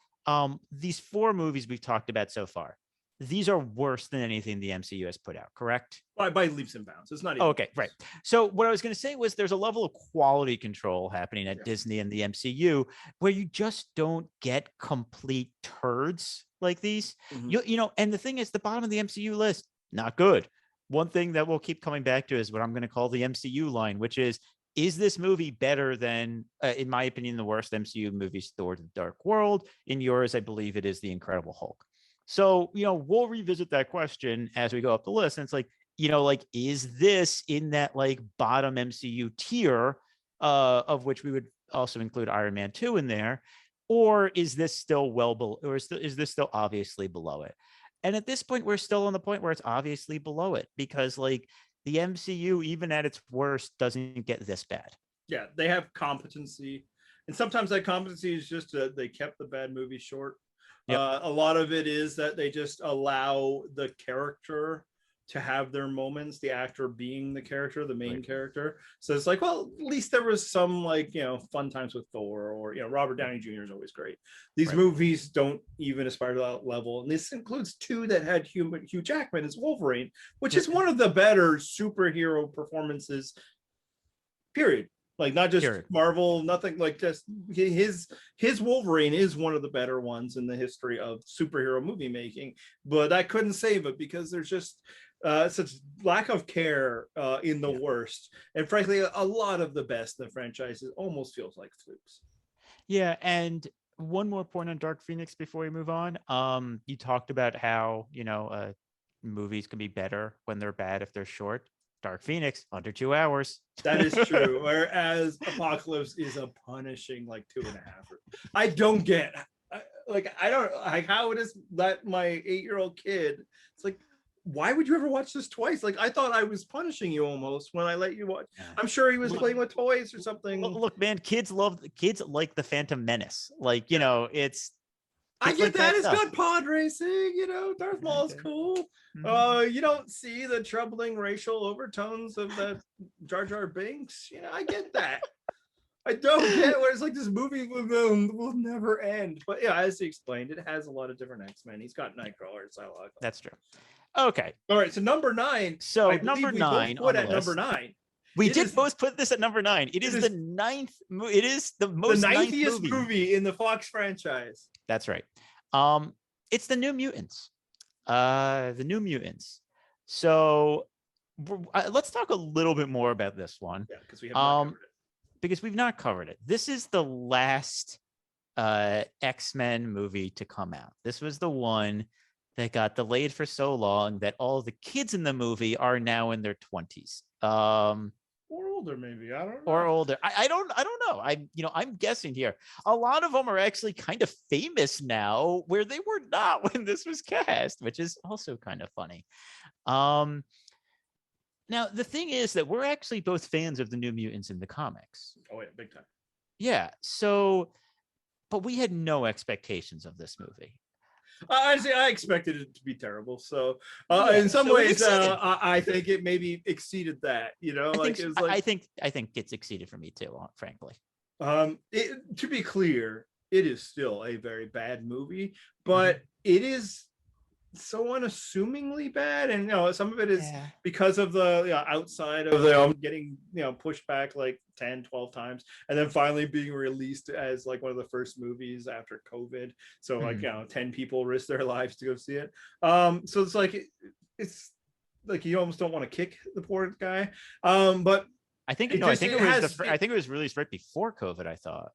Speaker 1: These 4 movies we've talked about so far, these are worse than anything the MCU has put out, correct?
Speaker 2: By leaps and bounds. It's not even
Speaker 1: okay, right. So what I was going to say was there's a level of quality control happening at Disney and the MCU where you just don't get complete turds like these. And the thing is, the bottom of the MCU list, not good. One thing that we'll keep coming back to is what I'm going to call the MCU line, which is this movie better than, in my opinion, the worst MCU movies, Thor: The Dark World? In yours, I believe it is The Incredible Hulk. So, we'll revisit that question as we go up the list. And it's like, is this in that like bottom MCU tier, of which we would also include Iron Man 2 in there? Or is this still well below, or is this still obviously below it? And at this point, we're still on the point where it's obviously below it because like the MCU, even at its worst, doesn't get this bad.
Speaker 2: Yeah, they have competency. And sometimes that competency is just they kept the bad movie short. A lot of it is that they just allow the character to have their moments, the actor being the character, the main
Speaker 1: Right.
Speaker 2: character. So it's like, well, at least there was some like, fun times with Thor, or, Robert Downey Jr. is always great. These
Speaker 1: Right.
Speaker 2: movies don't even aspire to that level. And this includes two that had Hugh Jackman as Wolverine, which is one of the better superhero performances, period. Like, not just
Speaker 1: Period.
Speaker 2: Marvel, nothing, like just his Wolverine is one of the better ones in the history of superhero movie making, but I couldn't save it because there's just such lack of care in the worst, and frankly a lot of the best in the franchises almost feels like flukes.
Speaker 1: Yeah, and one more point on Dark Phoenix before we move on. You talked about how movies can be better when they're bad if they're short. Dark Phoenix, under 2 hours.
Speaker 2: That is true. Whereas Apocalypse is a punishing like 2.5. I don't get I don't like how it is that my 8-year-old kid, it's like, why would you ever watch this twice? Like, I thought I was punishing you almost when I let you watch. I'm sure he was playing with toys or something.
Speaker 1: Look, man, kids like the Phantom Menace. Like, it's
Speaker 2: I get
Speaker 1: like
Speaker 2: that. It's
Speaker 1: stuff.
Speaker 2: got pod racing, Darth Maul's cool. You don't see the troubling racial overtones of that Jar Jar Binks. I get that. I don't get where it's like this movie will never end. But yeah, as he explained, it has a lot of different X-Men. He's got Nightcrawler and Psylocke.
Speaker 1: That's true. Okay.
Speaker 2: All right. So number 9.
Speaker 1: So
Speaker 2: I
Speaker 1: number
Speaker 2: we
Speaker 1: 9
Speaker 2: both put
Speaker 1: on
Speaker 2: at
Speaker 1: the list.
Speaker 2: number 9.
Speaker 1: We did both put this at number 9. It is the 9th. It is the most
Speaker 2: 90th movie in the Fox franchise.
Speaker 1: That's right. It's the New Mutants. So let's talk a little bit more about this one.
Speaker 2: Yeah, because we have not covered it.
Speaker 1: Because we've not covered it. This is the last X-Men movie to come out. This was the one that got delayed for so long that all the kids in the movie are now in their 20s.
Speaker 2: Or older, maybe. I don't know.
Speaker 1: Or older. I don't know. I'm guessing here. A lot of them are actually kind of famous now, where they were not when this was cast, which is also kind of funny. Now the thing is that we're actually both fans of the New Mutants in the comics.
Speaker 2: Oh yeah, big time.
Speaker 1: Yeah. So, but we had no expectations of this movie.
Speaker 2: Honestly, I expected it to be terrible. So, in some
Speaker 1: so
Speaker 2: ways, I think it maybe exceeded that.
Speaker 1: I think it's exceeded for me too, frankly.
Speaker 2: To be clear, it is still a very bad movie, but it is so unassumingly bad, and some of it is because of the outside of the getting pushed back like 10-12 times, and then finally being released as like one of the first movies after COVID, so like 10 people risk their lives to go see it. So it's like you almost don't want to kick the poor guy, but
Speaker 1: I think it was released right before COVID, I thought.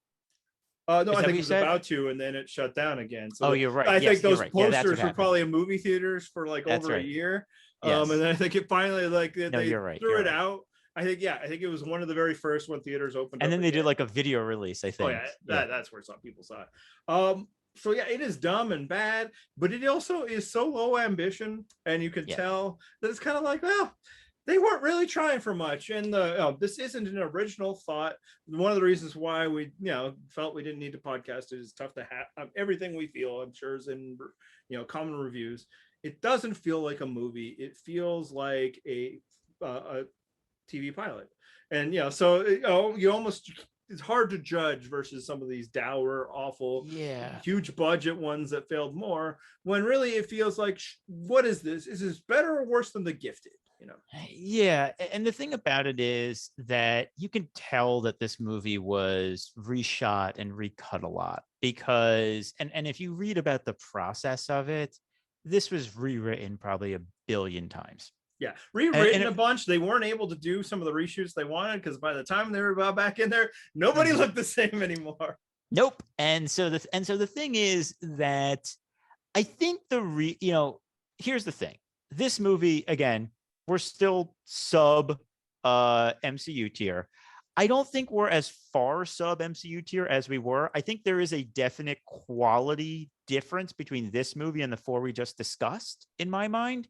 Speaker 2: No, I think it was about to, and then it shut down again. So
Speaker 1: you're right.
Speaker 2: I think those posters
Speaker 1: were
Speaker 2: probably in movie theaters for like over a year. And then I think it finally they threw it out. I think it was one of the very first when theaters opened.
Speaker 1: And then they did like a video release, I think.
Speaker 2: Oh yeah, that's where some people saw it. So yeah, it is dumb and bad, but it also is so low ambition, and you can tell that it's kind of like, well, they weren't really trying for much, and this isn't an original thought. One of the reasons why we felt we didn't need to podcast it is tough to have everything we feel, I'm sure, is in common reviews. It doesn't feel like a movie. It feels like a TV pilot, and so you almost, it's hard to judge versus some of these dour, awful, huge budget ones that failed more, when really it feels like, what is this? Is this better or worse than The Gifted?
Speaker 1: Yeah, and the thing about it is that you can tell that this movie was reshot and recut a lot, because and if you read about the process of it, this was rewritten probably 1 billion times.
Speaker 2: Yeah, rewritten a bunch. They weren't able to do some of the reshoots they wanted, because by the time they were back in there, nobody looked the same anymore.
Speaker 1: Nope. And so the thing is that I think here's the thing. This movie, again, we're still sub MCU tier. I don't think we're as far sub MCU tier as we were. I think there is a definite quality difference between this movie and the 4 we just discussed, in my mind.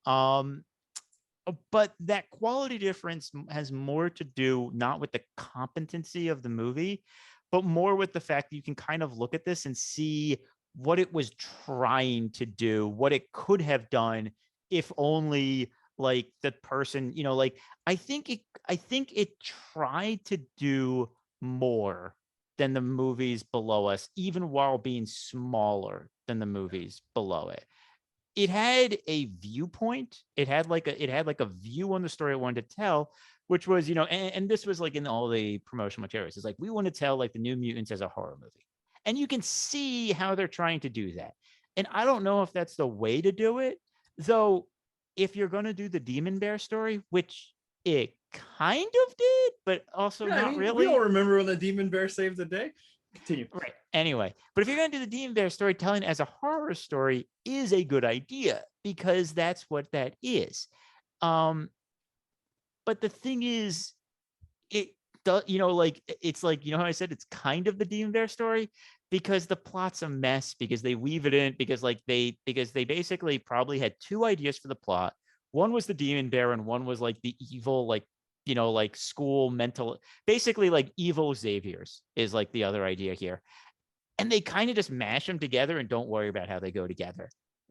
Speaker 1: But that quality difference has more to do not with the competency of the movie, but more with the fact that you can kind of look at this and see what it was trying to do, what it could have done if only like the person, like I think it tried to do more than the movies below us, even while being smaller than the movies below it. It had a viewpoint. It had like a view on the story it wanted to tell, which was, and this was like in all the promotional materials. It's like, we want to tell like the New Mutants as a horror movie. And you can see how they're trying to do that. And I don't know if that's the way to do it, though. If you're going to do the Demon Bear story, which it kind of did, but also
Speaker 2: Yeah,
Speaker 1: not
Speaker 2: we all
Speaker 1: really.
Speaker 2: remember when the Demon Bear saved the day. Continue.
Speaker 1: Right. Anyway, but if you're going to do the Demon Bear storytelling as a horror story, is a good idea, because that's what that is. But the thing is, it does, like, it's like, how I said it's kind of the Demon Bear story, because the plot's a mess, because they weave it in, because they basically probably had two ideas for the plot. One was the Demon Bear, and one was like the evil, like, like school mental, basically like evil Xavier's is like the other idea here. And they kind of just mash them together and don't worry about how they go together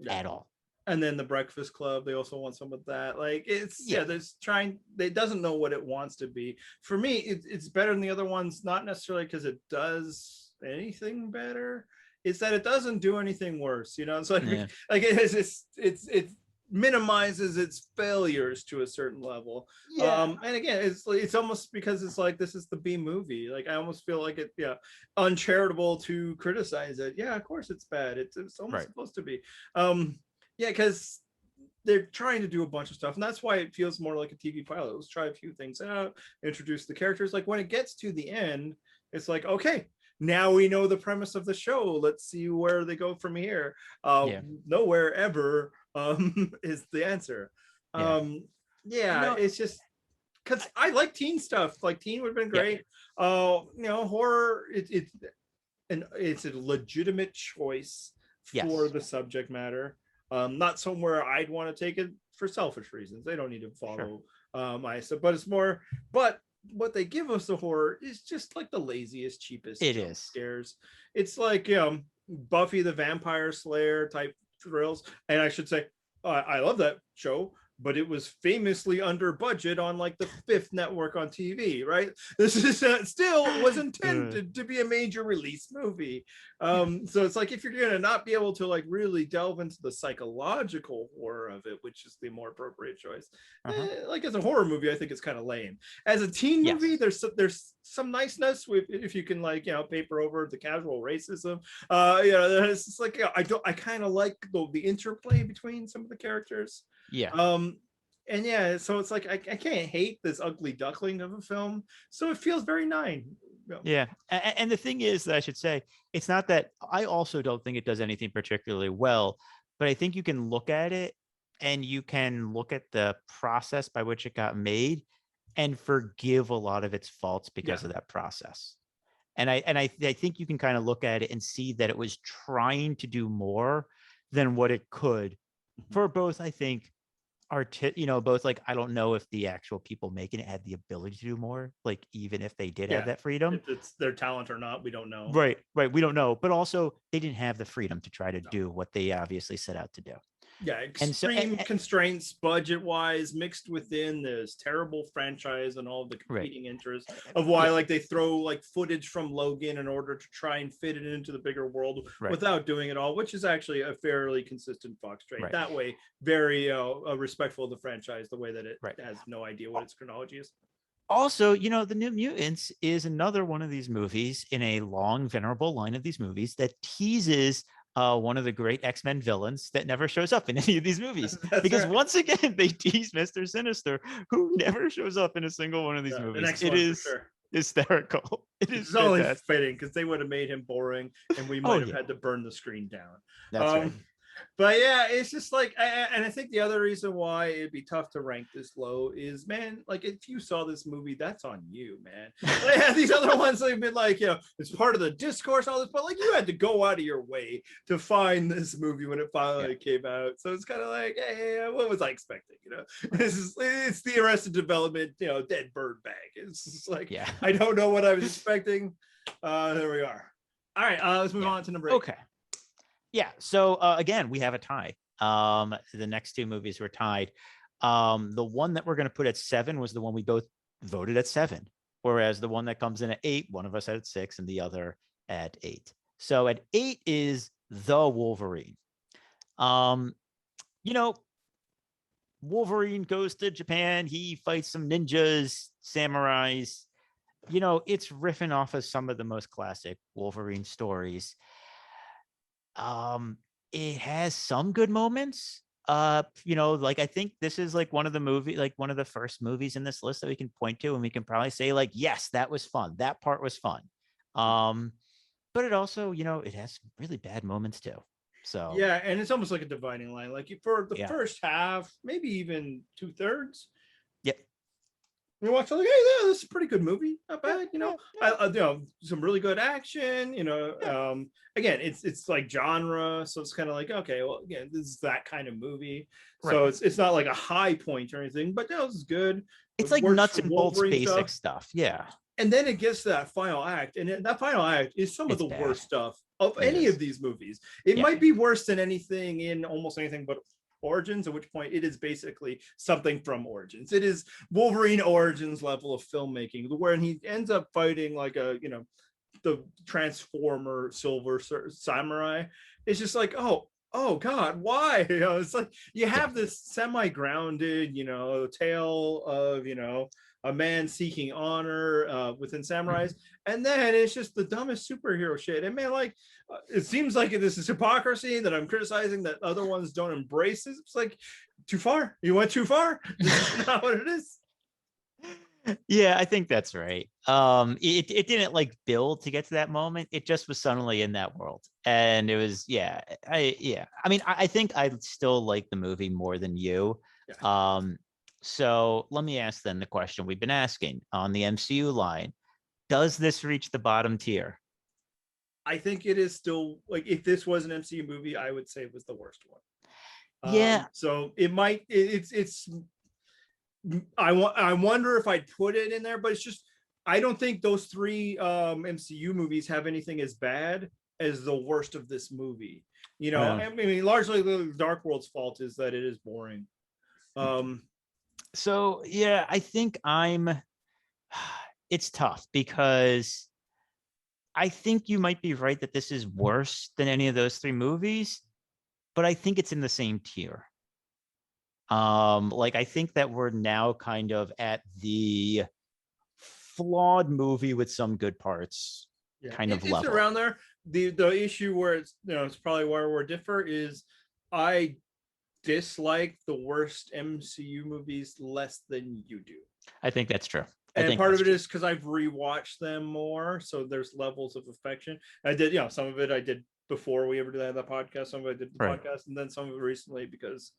Speaker 1: at all.
Speaker 2: And then the Breakfast Club, they also want some of that. Like, it's there's trying, it doesn't know what it wants to be. For me, it's better than the other ones, not necessarily because it does anything better. It's that it doesn't do anything worse. It's like, like it minimizes its failures to a certain level. And again, it's almost because it's like, this is the B movie. Like, I almost feel like it uncharitable to criticize it. Yeah, of course it's bad. It's almost supposed to be. Because they're trying to do a bunch of stuff, and that's why it feels more like a TV pilot. Let's try a few things out, introduce the characters. Like, when it gets to the end, it's like, okay, now we know the premise of the show. Let's see where they go from here. Nowhere ever is the answer. It's just because I like teen stuff. Like, teen would have been great. Horror, it's a legitimate choice for the subject matter. Not somewhere I'd want to take it for selfish reasons. They don't need to follow ISA, but it's more. But what they give us, the horror, is just like the laziest, cheapest scares. It's like Buffy the Vampire Slayer type thrills, and I should say, I love that show, but it was famously under budget on like the 5th network on TV, right? This is still was intended to be a major release movie. So it's like, if you're gonna not be able to like really delve into the psychological horror of it, which is the more appropriate choice, like as a horror movie, I think it's kind of lame. As a teen movie, there's some niceness if you can, like, paper over the casual racism. It's just like, I kind of like the interplay between some of the characters. So it's like, I can't hate this ugly duckling of a film, so it feels very nine.
Speaker 1: And the thing is that I should say, it's not that I also don't think it does anything particularly well, but I think you can look at it, and you can look at the process by which it got made and forgive a lot of its faults because of that process. And I think you can kind of look at it and see that it was trying to do more than what it could for both, I think, both, like, I don't know if the actual people making it had the ability to do more, like, even if they did have that freedom.
Speaker 2: If it's their talent or not, we don't know.
Speaker 1: Right. We don't know. But also, they didn't have the freedom to try to do what they obviously set out to do.
Speaker 2: Extreme constraints budget-wise, mixed within this terrible franchise and all the competing interests of why like they throw like footage from Logan in order to try and fit it into the bigger world without doing it all, which is actually a fairly consistent Fox trait. That way, very respectful of the franchise, the way that it has no idea what its chronology is.
Speaker 1: Also, the New Mutants is another one of these movies in a long, venerable line of these movies that teases one of the great X-Men villains that never shows up in any of these movies. Because once again, they tease Mr. Sinister, who never shows up in a single one of these movies. It is hysterical. It's
Speaker 2: only fitting, because they would have made him boring, and we might have had to burn the screen down.
Speaker 1: That's right.
Speaker 2: But it's just like, and I think the other reason why it'd be tough to rank this low is, man, like, if you saw this movie, that's on you, man. Like, these other ones, they've been like, it's part of the discourse, all this, but like, you had to go out of your way to find this movie when it finally came out. So it's kind of like, hey, what was I expecting? It's the Arrested Development, dead bird bag. It's just like, I don't know what I was expecting. There we are. All right, let's move on to number 8.
Speaker 1: Okay. So again, we have a tie. The next two movies were tied. The one that we're going to put at 7 was the one we both voted at 7, whereas the one that comes in at 8, one of us had at 6 and the other at 8. So at 8 is The Wolverine. You know, Wolverine goes to Japan. He fights some ninjas, samurais. You know, it's riffing off of some of the most classic Wolverine stories. It has some good moments. You know, like I think this is like one of the first movies in this list that we can point to, and we can probably say, like, yes, that was fun. That part was fun. But it also, you know, it has some really bad moments too. So
Speaker 2: yeah, and it's almost like a dividing line. Like for the
Speaker 1: Yeah.
Speaker 2: first half, maybe even 2/3.
Speaker 1: Yep.
Speaker 2: We watch, like, hey, yeah, this is a pretty good movie, not bad, you know.
Speaker 1: Yeah.
Speaker 2: You know, some really good action, you know. Again, it's like genre, so it's kind of like, okay, well, again, this is that kind of movie, so
Speaker 1: Right.
Speaker 2: it's not like a high point or anything, but no, this is good.
Speaker 1: It's
Speaker 2: It
Speaker 1: like
Speaker 2: works
Speaker 1: nuts
Speaker 2: for
Speaker 1: and bolts
Speaker 2: Wolverine
Speaker 1: basic stuff. Yeah.
Speaker 2: and then it gets to that final act, and that final act is some of
Speaker 1: It's
Speaker 2: the
Speaker 1: bad.
Speaker 2: worst stuff of
Speaker 1: It
Speaker 2: any
Speaker 1: is.
Speaker 2: of these movies. It
Speaker 1: Yeah.
Speaker 2: might be worse than anything in almost anything but Origins, at which point it is basically something from Origins. It is Wolverine Origins level of filmmaking, where he ends up fighting like a, you know, the Transformer Silver Samurai. It's just like, oh God, why? You know, it's like you have this semi-grounded, you know, tale of, you know, a man seeking honor within samurais, and then it's just the dumbest superhero shit. And man, like, it seems like this is hypocrisy that I'm criticizing that other ones don't embrace it. It's like, too far. You went too far. This is not what it is.
Speaker 1: Yeah, I think that's right. It didn't like build to get to that moment. It just was suddenly in that world, and it was I mean, I think I still like the movie more than you.
Speaker 2: Yeah.
Speaker 1: So let me ask then the question we've been asking on the MCU line: does this reach the bottom tier?
Speaker 2: I think it is still, like, if this was an MCU movie, I would say it was the worst one.
Speaker 1: Yeah.
Speaker 2: So it might. It's. I wonder if I'd put it in there, but it's just, I don't think those 3 MCU movies have anything as bad as the worst of this movie. You know, I mean, largely the Dark World's fault is that it is boring.
Speaker 1: So yeah, I think it's tough because I think you might be right that this is worse than any of those 3 movies, but I think it's in the same tier. Like I think that we're now kind of at the flawed movie with some good parts kind of level.
Speaker 2: It's around there. The issue where it's, you know, it's probably where we're differ is I dislike the worst MCU movies less than you do.
Speaker 1: I think that's true.
Speaker 2: And part of it is because I've rewatched them more, so there's levels of affection. I did, you know, some of it I did before we ever did that podcast. Some of it I did the podcast, and then some of it recently because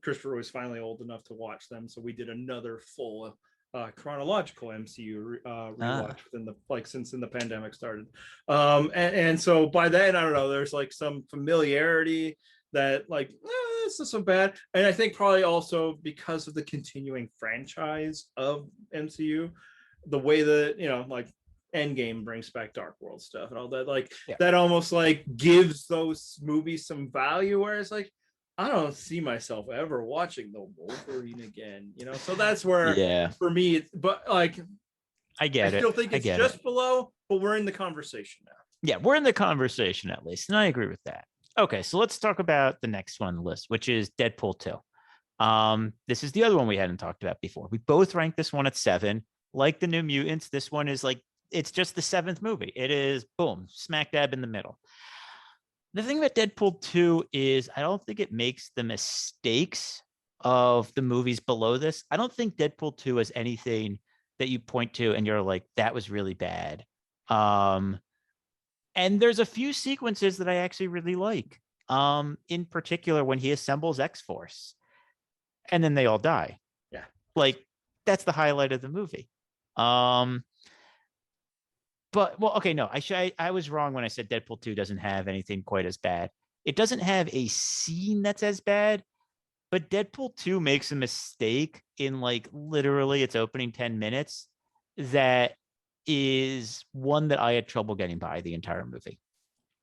Speaker 2: Christopher was finally old enough to watch them, so we did another full chronological MCU rewatch within the, like, since the pandemic started. And so by then, I don't know, there's like some familiarity that, like, it's not so bad. And I think probably also because of the continuing franchise of MCU, the way that, you know, like Endgame brings back Dark World stuff and all that, like that almost like gives those movies some value, whereas like I don't see myself ever watching the Wolverine again, you know. So that's where for me it's, but like I still think it's just below, but we're in the conversation now.
Speaker 1: Yeah, we're in the conversation at least, and I agree with that. Okay, so let's talk about the next one on the list, which is Deadpool 2. This is the other one we hadn't talked about before. We both ranked this one at 7. Like the New Mutants, this one is like, it's just the 7th movie. It is, boom, smack dab in the middle. The thing about Deadpool 2 is I don't think it makes the mistakes of the movies below this. I don't think Deadpool 2 has anything that you point to and you're like, that was really bad. And there's a few sequences that I actually really like. In particular, when he assembles X-Force and then they all die.
Speaker 2: Yeah.
Speaker 1: Like, that's the highlight of the movie. But, well, okay, no, I was wrong when I said Deadpool 2 doesn't have anything quite as bad. It doesn't have a scene that's as bad, but Deadpool 2 makes a mistake in like literally its opening 10 minutes that is one that I had trouble getting by the entire movie.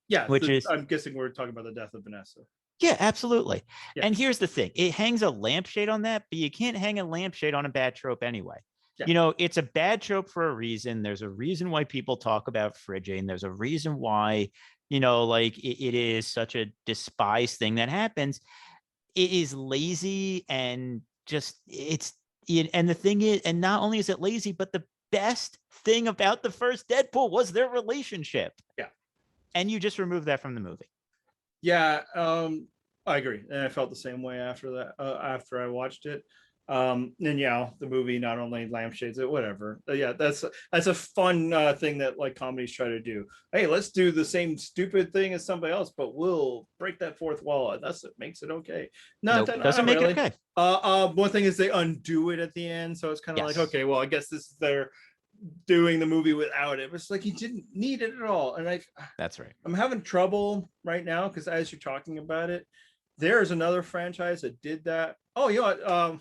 Speaker 2: Yeah,
Speaker 1: which is,
Speaker 2: I'm guessing we're talking about the death of Vanessa.
Speaker 1: Yeah, absolutely.
Speaker 2: Yeah.
Speaker 1: And here's the thing. It hangs a lampshade on that, but you can't hang a lampshade on a bad trope anyway.
Speaker 2: Yeah.
Speaker 1: You know, it's a bad trope for a reason. There's a reason why people talk about fridging. There's a reason why, you know, like it is such a despised thing that happens. It is lazy and just and the thing is, and not only is it lazy, but the best thing about the first Deadpool was their relationship.
Speaker 2: Yeah.
Speaker 1: And you just remove that from the movie.
Speaker 2: Yeah, I agree, and I felt the same way after that. After I watched it, and yeah, the movie not only lampshades it, whatever. Yeah, that's a fun thing that like comedies try to do. Hey, let's do the same stupid thing as somebody else, but we'll break that fourth wall. That's what makes it okay.
Speaker 1: Nope, doesn't make
Speaker 2: really.
Speaker 1: it okay.
Speaker 2: One thing is they undo it at the end, so it's kind of like, okay, well, I guess this is their doing the movie without it. But it's like you didn't need it at all. And
Speaker 1: that's right.
Speaker 2: I'm having trouble right now because as you're talking about it, there's another franchise that did that. Oh, you know what?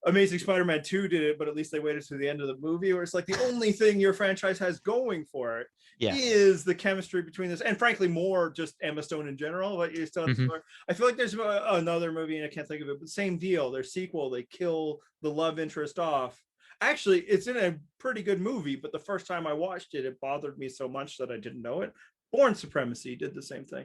Speaker 2: Amazing Spider-Man 2 did it, but at least they waited to the end of the movie, where it's like the only thing your franchise has going for it is the chemistry between this, and frankly, more just Emma Stone in general. But you still have to I feel like there's another movie, and I can't think of it, but same deal. Their sequel, they kill the love interest off. Actually, it's in a pretty good movie, but the first time I watched it, it bothered me so much that I didn't know it. Born Supremacy did the same thing.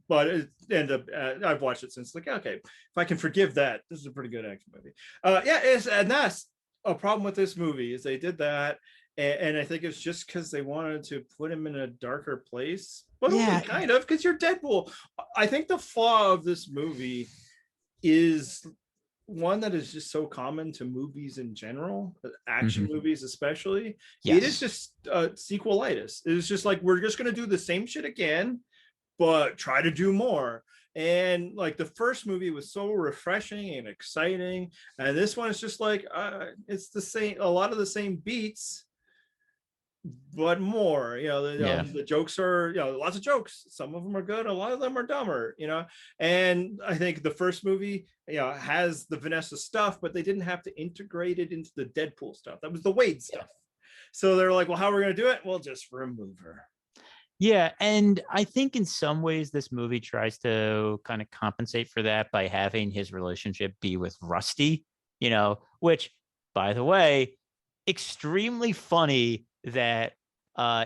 Speaker 2: But it ended up, I've watched it since, like, okay, if I can forgive that, this is a pretty good action movie. And that's a problem with this movie, is they did that, and I think it's just because they wanted to put him in a darker place, but only kind of, because you're Deadpool. I think the flaw of this movie is one that is just so common to movies in general, action movies especially. It is just sequelitis. It's just like, we're just going to do the same shit again, but try to do more. And like the first movie was so refreshing and exciting, and this one is just like it's the same, a lot of the same beats, but more. You know, the jokes are, you know, lots of jokes. Some of them are good, a lot of them are dumber, you know. And I think the first movie, you know, has the Vanessa stuff, but they didn't have to integrate it into the Deadpool stuff. That was the Wade stuff. So they're like, well, how are we going to do it? Well, just remove her.
Speaker 1: Yeah, and I think in some ways this movie tries to kind of compensate for that by having his relationship be with Rusty, you know, which, by the way, extremely funny that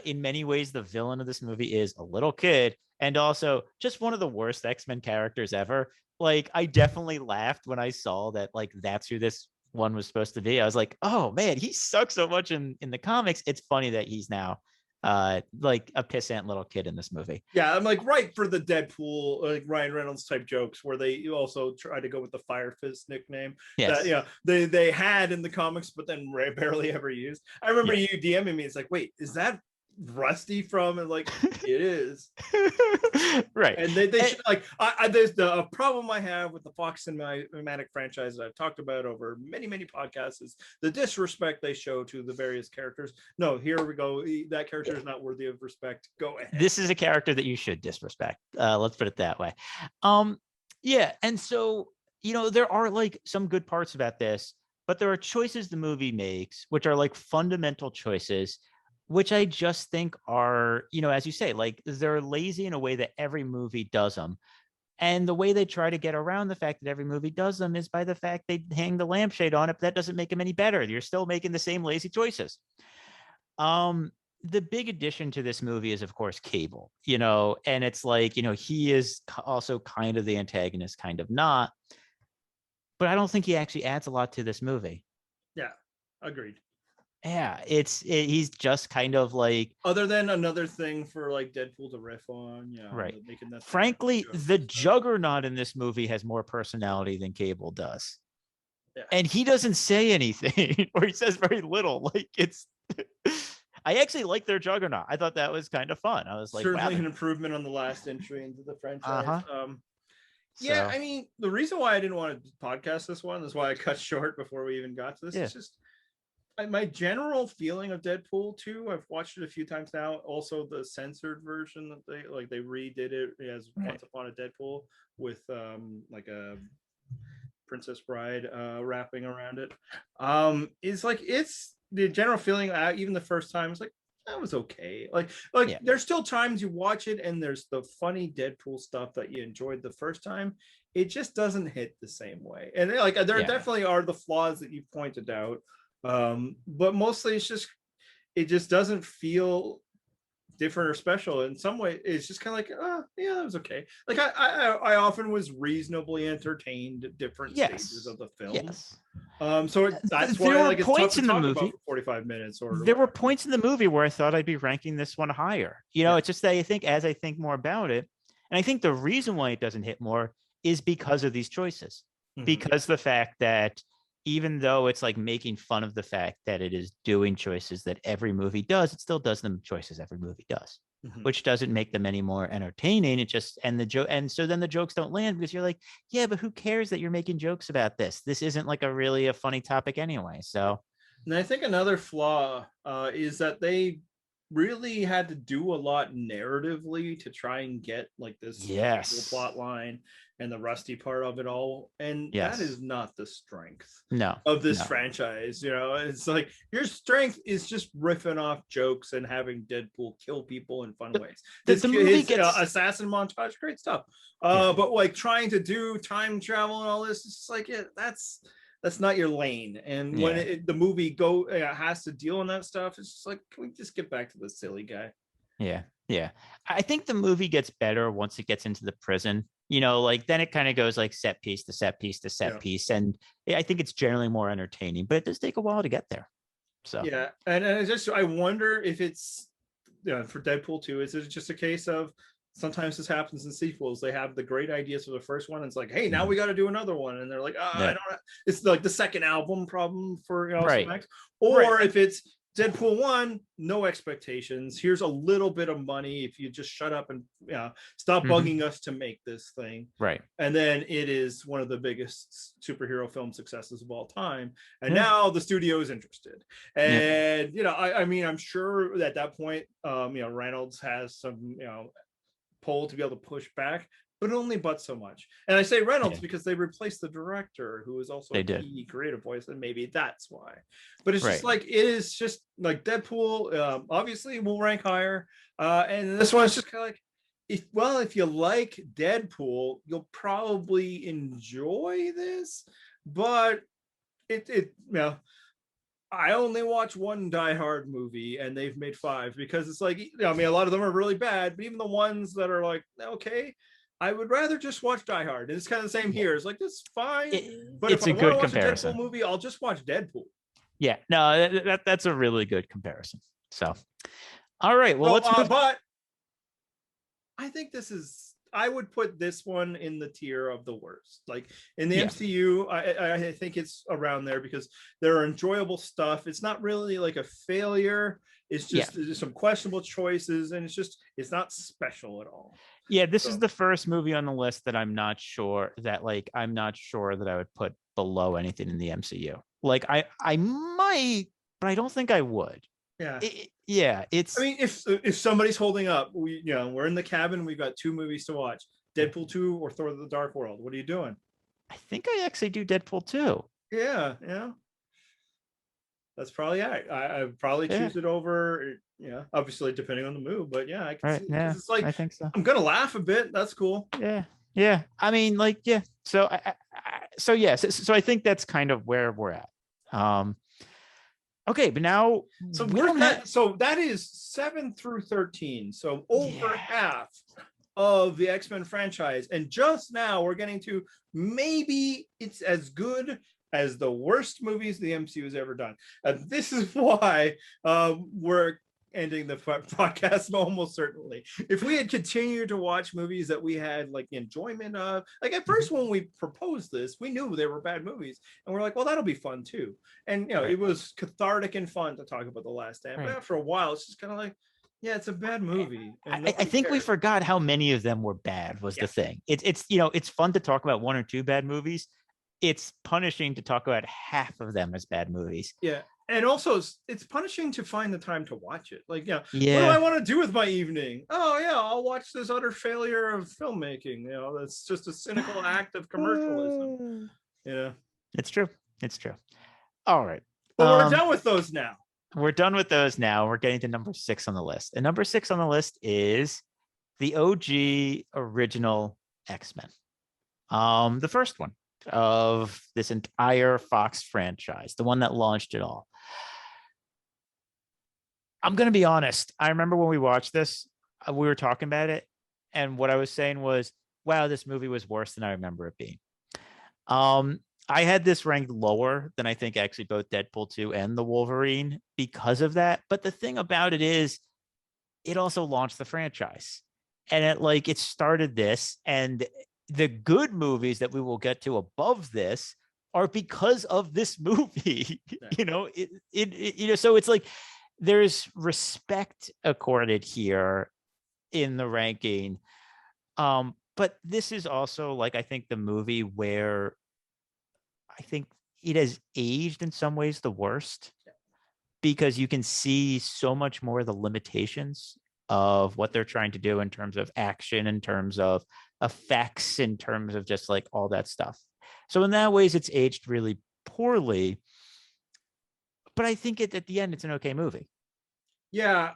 Speaker 1: in many ways the villain of this movie is a little kid, and also just one of the worst X-Men characters ever. Like, I definitely laughed when I saw that, like, that's who this one was supposed to be. I was like, oh man, he sucks so much in the comics. It's funny that he's now like a pissant little kid in this movie.
Speaker 2: Yeah, I'm like, right for the Deadpool, like Ryan Reynolds type jokes, where they also try to go with the Fire Fist nickname that they had in the comics, but then barely ever used. I remember you DMing me. It's like, wait, is that Rusty from? And like, it is.
Speaker 1: Right.
Speaker 2: And they should, like, there's the problem I have with the Fox cinematic franchise that I've talked about over many podcasts is the disrespect they show to the various characters. No, here we go, that character is not worthy of respect. Go ahead.
Speaker 1: This is a character that you should disrespect, let's put it that way. And so, you know, there are like some good parts about this, but there are choices the movie makes which are like fundamental choices, which I just think are, you know, as you say, like they're lazy in a way that every movie does them. And the way they try to get around the fact that every movie does them is by the fact they hang the lampshade on it, but that doesn't make them any better. You're still making the same lazy choices. The big addition to this movie is, of course, Cable, you know, and it's like, you know, he is also kind of the antagonist, kind of not. But I don't think he actually adds a lot to this movie.
Speaker 2: Yeah, agreed.
Speaker 1: Yeah, he's just kind of like,
Speaker 2: other than another thing for like Deadpool to riff on, you know,
Speaker 1: right.
Speaker 2: Making that
Speaker 1: frankly, the Juggernaut in this movie has more personality than Cable does. Yeah. And he doesn't say anything, or he says very little. Like, it's I actually like their Juggernaut. I thought that was kind of fun. I was like,
Speaker 2: certainly an improvement on the last entry into the franchise.
Speaker 1: So,
Speaker 2: I mean, the reason why I didn't want to podcast this one is why I cut short before we even got to this. It's just my general feeling of Deadpool 2. I've watched it a few times now. Also, the censored version that they redid it as Once Upon a Deadpool with like a Princess Bride wrapping around it. Is like, it's the general feeling. Even the first time, it's like, that was okay.
Speaker 1: Yeah.
Speaker 2: There's still times you watch it and there's the funny Deadpool stuff that you enjoyed the first time. It just doesn't hit the same way. And like there
Speaker 1: Yeah.
Speaker 2: definitely are the flaws that you pointed out. But mostly it just doesn't feel different or special. In some way it's just kind of like, oh yeah, that was okay. Like I often was reasonably entertained at different stages of the film.
Speaker 1: Yes.
Speaker 2: So that's
Speaker 1: There
Speaker 2: why
Speaker 1: were
Speaker 2: like it's tough
Speaker 1: points
Speaker 2: to
Speaker 1: in the
Speaker 2: talk
Speaker 1: movie.
Speaker 2: about for 45 minutes or
Speaker 1: There were
Speaker 2: whatever.
Speaker 1: points in the movie where I thought I'd be ranking this one higher. You know,
Speaker 2: Yeah.
Speaker 1: it's just that I think as I think more about it, and I think the reason why it doesn't hit more is because of these choices.
Speaker 2: Mhm.
Speaker 1: Because the fact that even though it's like making fun of the fact that it is doing choices that every movie does, it still does them choices every movie does,
Speaker 2: Mhm.
Speaker 1: which doesn't make them any more entertaining. It just, and the joke, and so then the jokes don't land because you're like, yeah, but who cares that you're making jokes about this? This isn't like a funny topic anyway. So
Speaker 2: And I think another flaw is that they really had to do a lot narratively to try and get like this
Speaker 1: Yes.
Speaker 2: plot line and the rusty part of it all. And
Speaker 1: Yes.
Speaker 2: that is not the strength
Speaker 1: no,
Speaker 2: of this
Speaker 1: no.
Speaker 2: franchise. You know, it's like your strength is just riffing off jokes and having Deadpool kill people in fun ways.
Speaker 1: The movie
Speaker 2: his
Speaker 1: gets
Speaker 2: assassin montage, great stuff.
Speaker 1: Yeah.
Speaker 2: But like trying to do time travel and all this, it's just like, yeah, that's not your lane. And when
Speaker 1: Yeah.
Speaker 2: the movie has to deal in that stuff, it's just like, can we just get back to the silly guy?
Speaker 1: Yeah. Yeah. I think the movie gets better once it gets into the prison. You know, like then it kind of goes like set piece to set piece to set
Speaker 2: Yeah.
Speaker 1: piece. And I think it's generally more entertaining, but it does take a while to get there. So
Speaker 2: Yeah. And I wonder if it's, you know, for Deadpool 2, is it just a case of sometimes this happens in sequels? They have the great ideas for the first one, and it's like, hey, now we got to do another one, and they're like, I don't know. It's like the second album problem for, you know,
Speaker 1: Right.
Speaker 2: Max. Or if it's Deadpool 1, no expectations, here's a little bit of money if you just shut up and stop bugging us to make this thing,
Speaker 1: right,
Speaker 2: and then it is one of the biggest superhero film successes of all time, and now the studio is interested. And you know, I mean, I'm sure at that point you know, Reynolds has some, you know, pull to be able to push back, but only but so much. And I say Reynolds because they replaced the director, who is also a key creative voice, and maybe that's why. But it's just like, it is just like Deadpool obviously will rank higher, and this one's just kind of like, if you like Deadpool, you'll probably enjoy this. But you know, I only watch one Die Hard movie, and they've made 5, because it's like, I mean, a lot of them are really bad, but even the ones that are like, okay, I would rather just watch Die Hard. And it's kind of the same here. It's like, this fine, but
Speaker 1: it's
Speaker 2: if I
Speaker 1: a good
Speaker 2: want to watch
Speaker 1: comparison.
Speaker 2: a Deadpool movie, I'll just watch Deadpool.
Speaker 1: Yeah, no, that's a really good comparison. So, all right, well, let's move.
Speaker 2: But I think I would put this one in the tier of the worst. Like in the MCU, I think it's around there because there are enjoyable stuff. It's not really like a failure. It's just there's some questionable choices, and it's not special at all.
Speaker 1: Yeah, this is the first movie on the list that I'm not sure that I would put below anything in the MCU. Like I might, but I don't think I would.
Speaker 2: Yeah. It's, I mean, if somebody's holding up, we're in the cabin, we've got 2 movies to watch, Deadpool 2 or Thor: The Dark World. What are you doing?
Speaker 1: I think I actually do Deadpool 2.
Speaker 2: Yeah. That's probably I probably choose it over, obviously depending on the mood, but I can see it's like, I think so. I'm gonna laugh a bit. That's cool.
Speaker 1: Yeah. I mean, like, so I think that's kind of where we're at. Okay, but now
Speaker 2: so that is 7 through 13, so over half of the X-Men franchise, and just now we're getting to maybe it's as good as the worst movies the MCU has ever done. And this is why we're ending the podcast almost certainly. If we had continued to watch movies that we had like enjoyment of, like at first when we proposed this, we knew they were bad movies, and we're like, well, that'll be fun too. And it was cathartic and fun to talk about The Last Stand. But after a while, it's just kind of like, it's a bad movie.
Speaker 1: I think we forgot how many of them were bad was the thing. It's fun to talk about 1 or 2 bad movies. It's punishing to talk about half of them as bad movies.
Speaker 2: Yeah. And also, it's punishing to find the time to watch it. Like, what do I want to do with my evening? Oh, I'll watch this utter failure of filmmaking. That's just a cynical act of commercialism. Yeah.
Speaker 1: It's true. All right.
Speaker 2: But we're done with those now.
Speaker 1: we're done with those now. We're getting to number 6 on the list. And number 6 on the list is the OG original X-Men. The first one of this entire Fox franchise, the one that launched it all. I'm going to be honest. I remember when we watched this, we were talking about it. And what I was saying was, wow, this movie was worse than I remember it being. I had this ranked lower than I think actually both Deadpool 2 and the Wolverine because of that. But the thing about it is, it also launched the franchise. And it started this. And the good movies that we will get to above this are because of this movie. So it's like there's respect accorded here in the ranking. But this is also I think the movie where I think it has aged in some ways the worst, because you can see so much more of the limitations of what they're trying to do in terms of action, in terms of effects, in terms of just all that stuff. So in that ways, it's aged really poorly. But I think at the end, it's an okay movie.
Speaker 2: Yeah,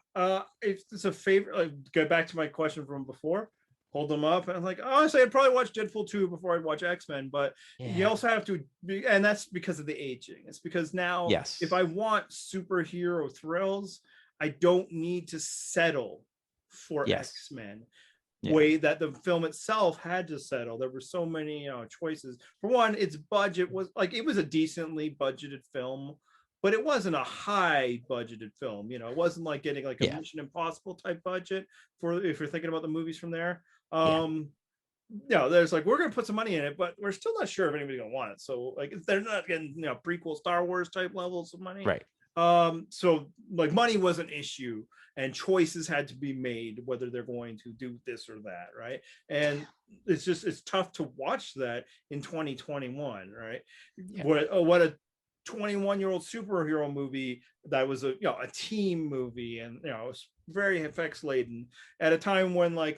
Speaker 2: it's a favorite. Go back to my question from before. Hold them up, and I'm honestly, I'd probably watch Deadpool 2 before I'd watch X-Men. But you also have to be, and that's because of the aging. It's because now, if I want superhero thrills, I don't need to settle for X-Men. Way that the film itself had to settle. There were so many choices. For one, its budget was it was a decently budgeted film, but it wasn't a high budgeted film. It wasn't getting a Mission Impossible type budget for if you're thinking about the movies from there. There's we're gonna put some money in it, but we're still not sure if anybody's gonna want it. So they're not getting prequel Star Wars type levels of money.
Speaker 1: Right.
Speaker 2: So money was an issue, and choices had to be made whether they're going to do this or that, right? And it's tough to watch that in 2021, right? What a 21-year-old superhero movie that was a team movie, and it was very effects laden at a time when the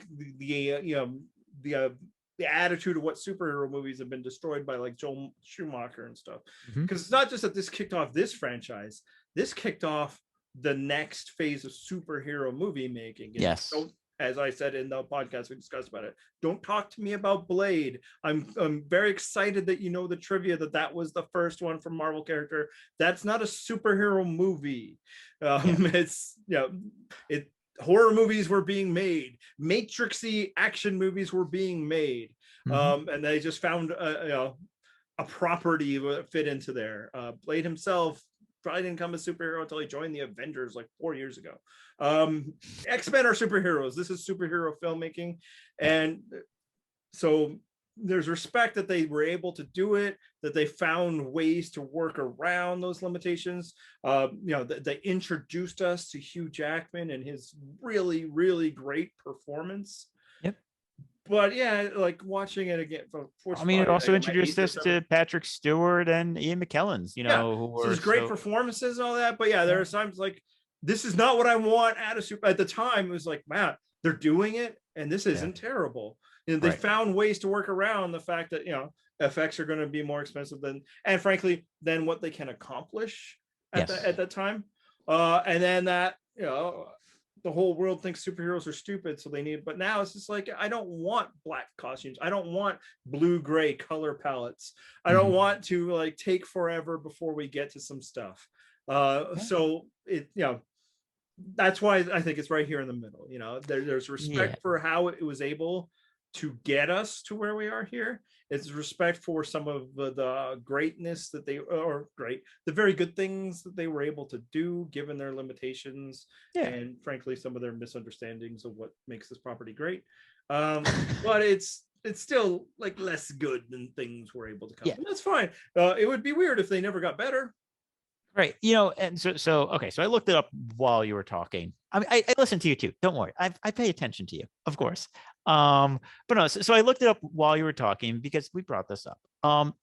Speaker 2: attitude of what superhero movies have been destroyed by Joel Schumacher and stuff. Because it's not just that this kicked off this franchise, this kicked off the next phase of superhero movie making. And
Speaker 1: yes.
Speaker 2: As I said in the podcast, we discussed about it. Don't talk to me about Blade. I'm very excited that the trivia that was the first one from Marvel character. That's not a superhero movie. It's horror movies were being made. Matrixy action movies were being made, and they just found a property that fit into there. Blade himself probably didn't become a superhero until he joined the Avengers 4 years ago. X-Men are superheroes. This is superhero filmmaking, and so there's respect that they were able to do it, that they found ways to work around those limitations. They introduced us to Hugh Jackman and his really, really great performance. But watching it again.
Speaker 1: It also introduced us to Patrick Stewart and Ian McKellen's, who were
Speaker 2: great performances and all that. But there are times this is not what I want at a super. At the time, it was man, they're doing it, and this isn't terrible. They found ways to work around the fact that effects are going to be more expensive than what they can accomplish at that time. And then that the whole world thinks superheroes are stupid, so they need. But now it's just I don't want black costumes. I don't want blue-gray color palettes. I don't want to take forever before we get to some stuff. So it that's why I think it's right here in the middle. There's respect for how it was able to get us to where we are here. It's respect for some of the greatness that the very good things that they were able to do given their limitations and frankly some of their misunderstandings of what makes this property great. But it's still less good than things were able to come. And that's fine. It would be weird if they never got better.
Speaker 1: Right. And so I looked it up while you were talking. I listened to you too. Don't worry. I pay attention to you, of course. But no, so I looked it up while you were talking because we brought this up.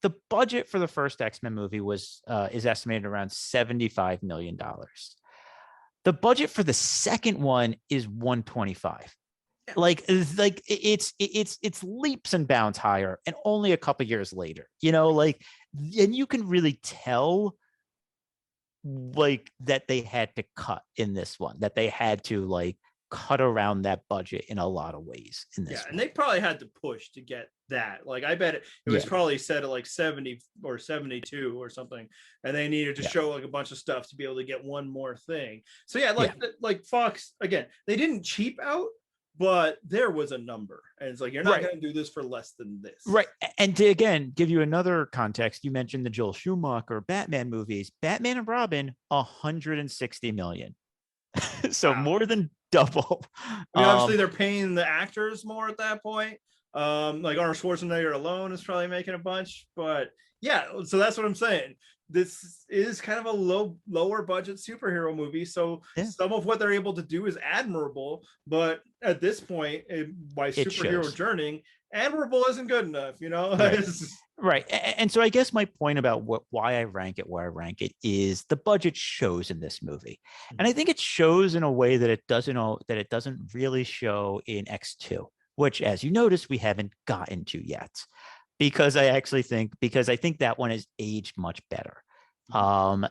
Speaker 1: The budget for the first X-Men movie is estimated around $75 million. The budget for the second one is 125. It's leaps and bounds higher, and only a couple years later, and you can really tell like that they had to cut in this one, that they had to like cut around that budget in a lot of ways in this
Speaker 2: Yeah,
Speaker 1: one.
Speaker 2: and they probably had to push to get that. Like, I bet it was probably set at like 70 or 72 or something, and they needed to show like a bunch of stuff to be able to get one more thing. So yeah, like Fox, again, they didn't cheap out, but there was a number, and it's like, you're not going to do this for less than this,
Speaker 1: right? And to again give you another context, you mentioned the Joel Schumacher Batman movies. Batman and Robin, 160 million. So more than double.
Speaker 2: I mean, obviously they're paying the actors more at that point. Like Arnold Schwarzenegger alone is probably making a bunch, but yeah, so that's what I'm saying. This is kind of a lower budget superhero movie, so some of what they're able to do is admirable, but at this point, by superhero journeying, admirable isn't good enough, you know.
Speaker 1: Right. And so I guess my point about why I rank it where I rank it is the budget shows in this movie. And I think it shows in a way that it doesn't really show in X2, which, as you notice, we haven't gotten to yet. Because I think that one is aged much better. And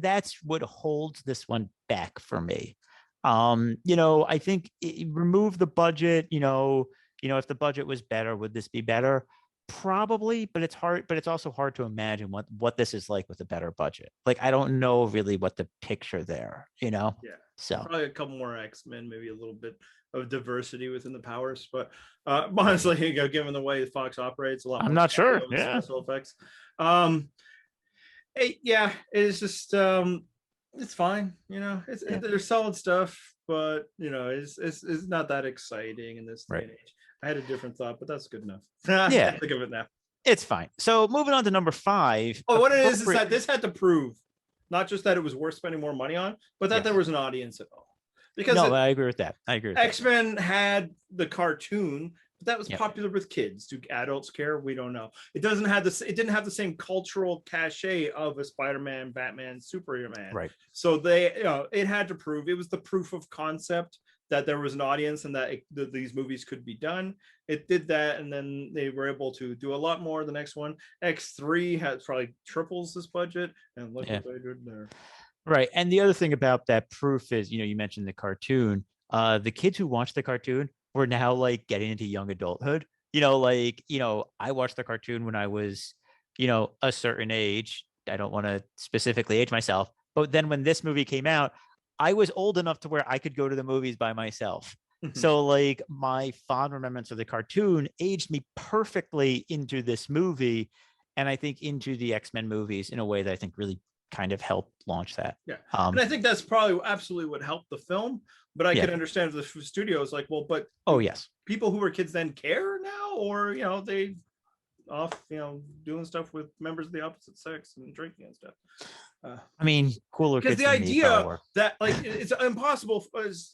Speaker 1: that's what holds this one back for me. I think remove the budget, if the budget was better, would this be better? Probably, but it's hard. But it's also hard to imagine what this is like with a better budget. Like, I don't know really what the picture there, Yeah. So
Speaker 2: probably a couple more X-Men, maybe a little bit of diversity within the powers, but honestly, given the way Fox operates, a lot.
Speaker 1: I'm not sure.
Speaker 2: Special effects. It's just it's fine. There's solid stuff, but it's not that exciting in this day and age. I had a different thought, but that's good enough.
Speaker 1: Yeah,
Speaker 2: think of it now.
Speaker 1: It's fine. So moving on to number 5.
Speaker 2: Oh, what it is that this had to prove not just that it was worth spending more money on, but that there was an audience at all. Because
Speaker 1: I agree with that.
Speaker 2: X-Men had the cartoon, but that was popular with kids. Do adults care? We don't know. It didn't have the same cultural cachet of a Spider-Man, Batman, Superman.
Speaker 1: Right.
Speaker 2: So it had to prove. It was the proof of concept that there was an audience and that these movies could be done. It did that, and then they were able to do a lot more. The next one, X3, has probably triples this budget, and look what they did there.
Speaker 1: Right. And the other thing about that proof is, you mentioned the cartoon. The kids who watched the cartoon were now like getting into young adulthood. I watched the cartoon when I was, a certain age. I don't want to specifically age myself, but then when this movie came out, I was old enough to where I could go to the movies by myself. So like my fond remembrance of the cartoon aged me perfectly into this movie, and I think into the X-Men movies in a way that I think really kind of helped launch that.
Speaker 2: Yeah. And I think that's probably absolutely what helped the film, but I can understand the studio is like, well, but people who were kids then care now, or they off doing stuff with members of the opposite sex and drinking and stuff.
Speaker 1: I mean, cooler
Speaker 2: because
Speaker 1: kids
Speaker 2: the idea that like it's impossible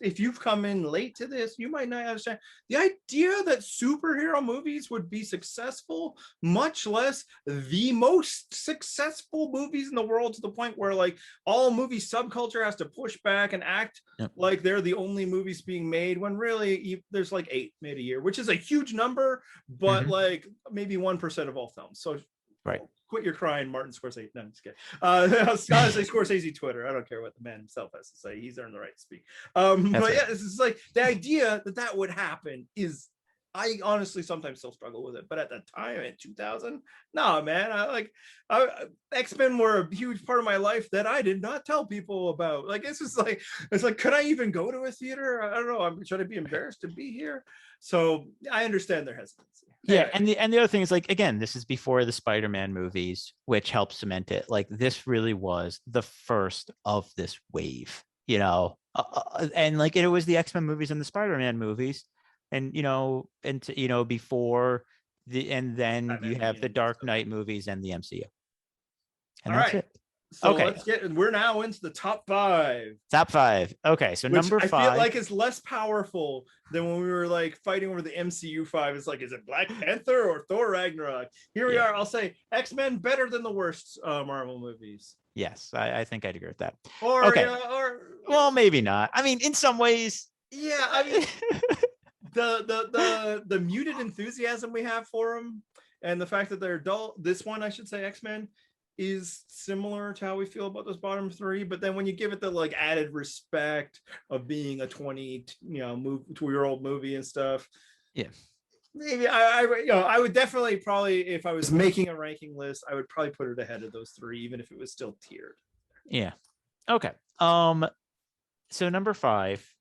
Speaker 2: if you've come in late to this, you might not understand the idea that superhero movies would be successful, much less the most successful movies in the world, to the point where like all movie subculture has to push back and act like they're the only movies being made, when really there's like 8 made a year, which is a huge number, but like maybe 1% of all films. So quit your crying, Martin Scorsese. No, I'm just kidding. Honestly, Scorsese Twitter. I don't care what the man himself has to say. He's earned the right to speak. This is like the idea that would happen is, I honestly sometimes still struggle with it. But at the time in 2000, no, man, X-Men were a huge part of my life that I did not tell people about. Like, it's like, could I even go to a theater? I don't know. Should I be embarrassed to be here? So I understand their hesitancy.
Speaker 1: Yeah, and the other thing is, like, again, this is before the Spider-Man movies, which helped cement it. Like, this really was the first of this wave, and like it was the X-Men movies and the Spider-Man movies, and before and then Batman, you have the Dark Knight movies and the MCU. And
Speaker 2: all
Speaker 1: that's
Speaker 2: right.
Speaker 1: it.
Speaker 2: So we're now into the top 5.
Speaker 1: Top 5. Okay, so number 5.
Speaker 2: I feel like it's less powerful than when we were like fighting over the MCU 5. It's like, is it Black Panther or Thor Ragnarok? Here we are. I'll say X-Men better than the worst Marvel movies.
Speaker 1: Yes, I think I'd agree with that.
Speaker 2: Well,
Speaker 1: maybe not. I mean, in some ways.
Speaker 2: Yeah, I mean, the muted enthusiasm we have for them, and the fact that they're dull. This one, I should say, X-Men, is similar to how we feel about those bottom three, but then when you give it the like added respect of being a 2-year-old movie and stuff,
Speaker 1: Yeah.
Speaker 2: maybe I would definitely probably, if I was making a ranking list, I would probably put it ahead of those three, even if it was still tiered.
Speaker 1: Yeah. Okay. So number 5,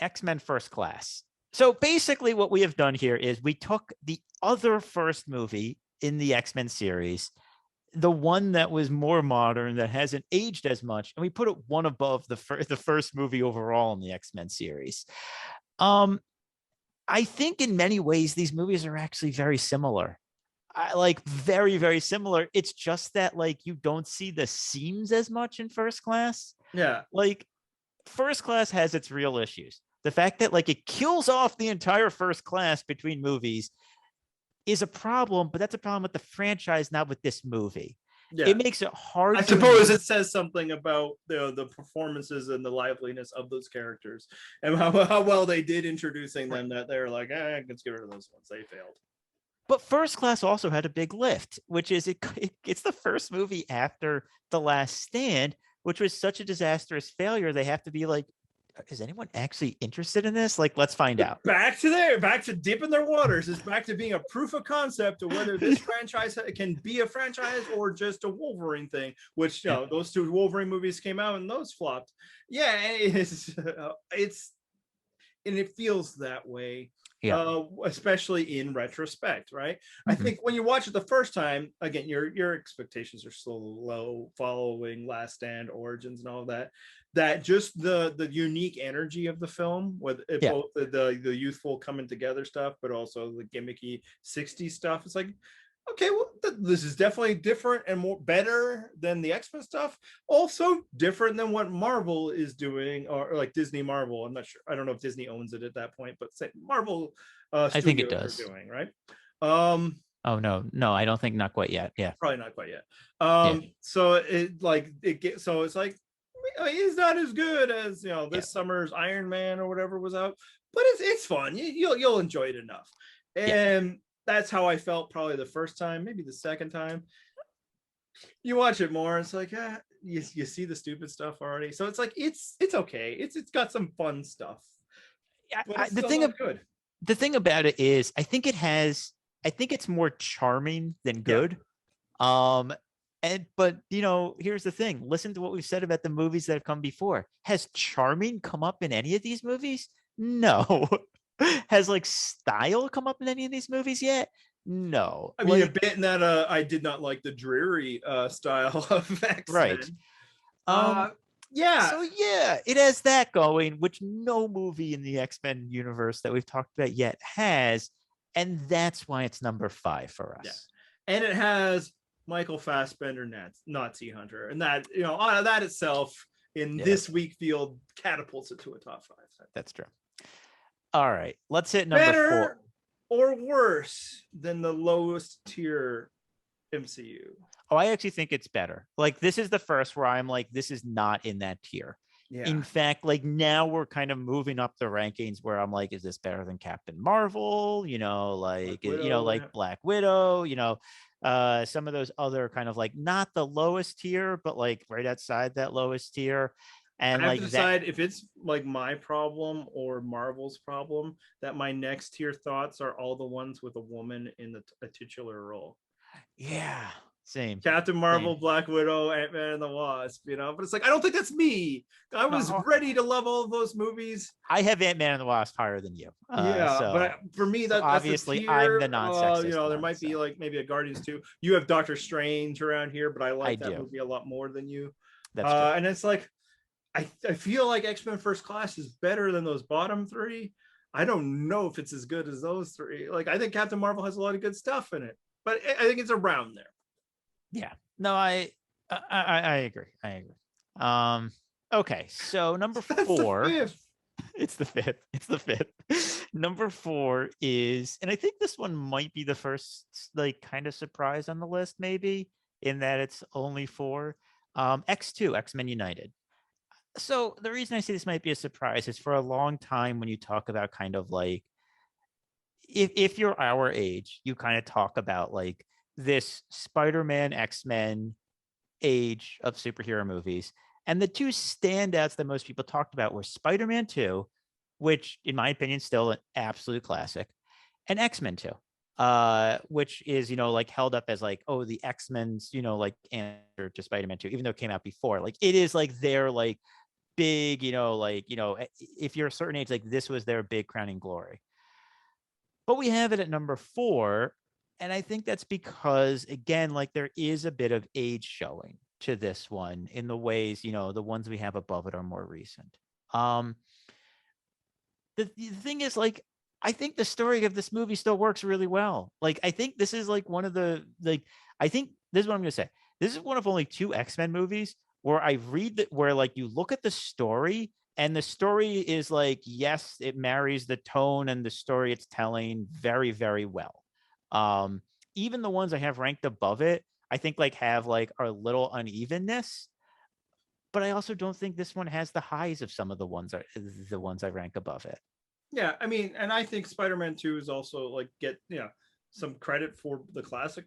Speaker 1: X-Men First Class. So basically what we have done here is we took the other first movie in the X-Men series, the one that was more modern, that hasn't aged as much, and we put it one above the first movie overall in the X-Men series. I think in many ways these movies are actually very similar. Like very, very similar. It's just that like you don't see the seams as much in First Class.
Speaker 2: Yeah.
Speaker 1: Like First Class has its real issues. The fact that like it kills off the entire First Class between movies is a problem, but that's a problem with the franchise, not with this movie.
Speaker 2: Yeah.
Speaker 1: It makes it hard.
Speaker 2: I suppose it says something about the performances and the liveliness of those characters and how well they did introducing them, that they're like, let's get rid of those ones. They failed.
Speaker 1: But First Class also had a big lift, which is it's the first movie after The Last Stand, which was such a disastrous failure. They have to be like, is anyone actually interested in this? Like, let's find out.
Speaker 2: Back to dipping their waters. It's back to being a proof of concept of whether this franchise can be a franchise or just a Wolverine thing, which, those 2 Wolverine movies came out and those flopped. Yeah, it's and it feels that way. Yeah. Especially in retrospect, right? Mm-hmm. I think when you watch it the first time, again, your expectations are so low following Last Stand, Origins, and all of that. That just the unique energy of the film, with both the youthful coming together stuff, but also the gimmicky 60s stuff. It's like, okay, well, this is definitely different and better than the X-Men stuff. Also different than what Marvel is doing, or like Disney Marvel. I'm not sure. I don't know if Disney owns it at that point, but say Marvel.
Speaker 1: I think it does.
Speaker 2: Doing right.
Speaker 1: Oh no, I don't think, not quite yet. Yeah,
Speaker 2: probably not quite yet. So it's like, he's not as good as this summer's Iron Man or whatever was out, but it's fun. You'll enjoy it enough, and that's how I felt probably the first time. Maybe the second time you watch it more, it's like you see the stupid stuff already. So it's like it's okay. It's got some fun stuff.
Speaker 1: The thing about it is, I think it's more charming than good. But here's the thing. Listen to what we've said about the movies that have come before. Has charming come up in any of these movies? No. Has like style come up in any of these movies yet? No.
Speaker 2: I mean, a bit in that I did not like the dreary style of X-Men.
Speaker 1: Right. So it has that going, which no movie in the X-Men universe that we've talked about yet has, and that's why it's number 5 for us.
Speaker 2: Yeah. And it has Michael Fassbender, Nazi Hunter, and that that itself in this week field catapults it to a top 5.
Speaker 1: That's true. All right, let's hit number 4.
Speaker 2: Or worse than the lowest tier MCU?
Speaker 1: Oh, I actually think it's better. Like, this is the first where I'm like, this is not in that tier. Yeah. In fact, like, now we're kind of moving up the rankings where I'm like, is this better than Captain Marvel? Black Widow, some of those other kind of like not the lowest tier, but like right outside that lowest tier. And
Speaker 2: I have to decide if it's like my problem or Marvel's problem, that my next tier thoughts are all the ones with a woman in a titular role.
Speaker 1: Yeah, same.
Speaker 2: Captain Marvel, same. Black Widow, Ant-Man and the Wasp, but it's like, I don't think that's me. I was ready to love all of those movies.
Speaker 1: I have Ant-Man and the Wasp higher than you.
Speaker 2: But for me, that's
Speaker 1: obviously I'm the non-sexist.
Speaker 2: There might be like maybe a Guardians 2. You have Doctor Strange around here, but I like that movie a lot more than you.
Speaker 1: That's true.
Speaker 2: And it's like, I feel like X-Men First Class is better than those bottom 3. I don't know if it's as good as those 3. Like, I think Captain Marvel has a lot of good stuff in it, but I think it's around there.
Speaker 1: Yeah. No, I agree. Okay, so number 4. It's the fifth. Number 4 is, and I think this one might be the first like kind of surprise on the list, maybe, in that it's only 4. X2, X-Men United. So the reason I say this might be a surprise is, for a long time when you talk about kind of like, if you're our age, you kind of talk about like this Spider-Man, X-Men age of superhero movies. And the two standouts that most people talked about were Spider-Man 2, which in my opinion still an absolute classic, and X-Men 2, which is, like held up as like, oh, the X-Men's, like answer to Spider-Man 2, even though it came out before. Like it is like their like big, if you're a certain age, like this was their big crowning glory. But we have it at number 4. And I think that's because, again, like there is a bit of age showing to this one in the ways, the ones we have above it are more recent. The thing is, like, I think the story of this movie still works really well. Like, I think this is like one of the, like, I think this is what I'm going to say. This is one of only 2 X-Men movies where I read that, where like you look at the story and the story is like, yes, it marries the tone and the story it's telling very, very well. Even the ones I have ranked above it, I think like have like a little unevenness, but I also don't think this one has the highs of some of the ones I rank above it.
Speaker 2: Yeah, I mean, and I think Spider-Man 2 is also like get some credit for the classic,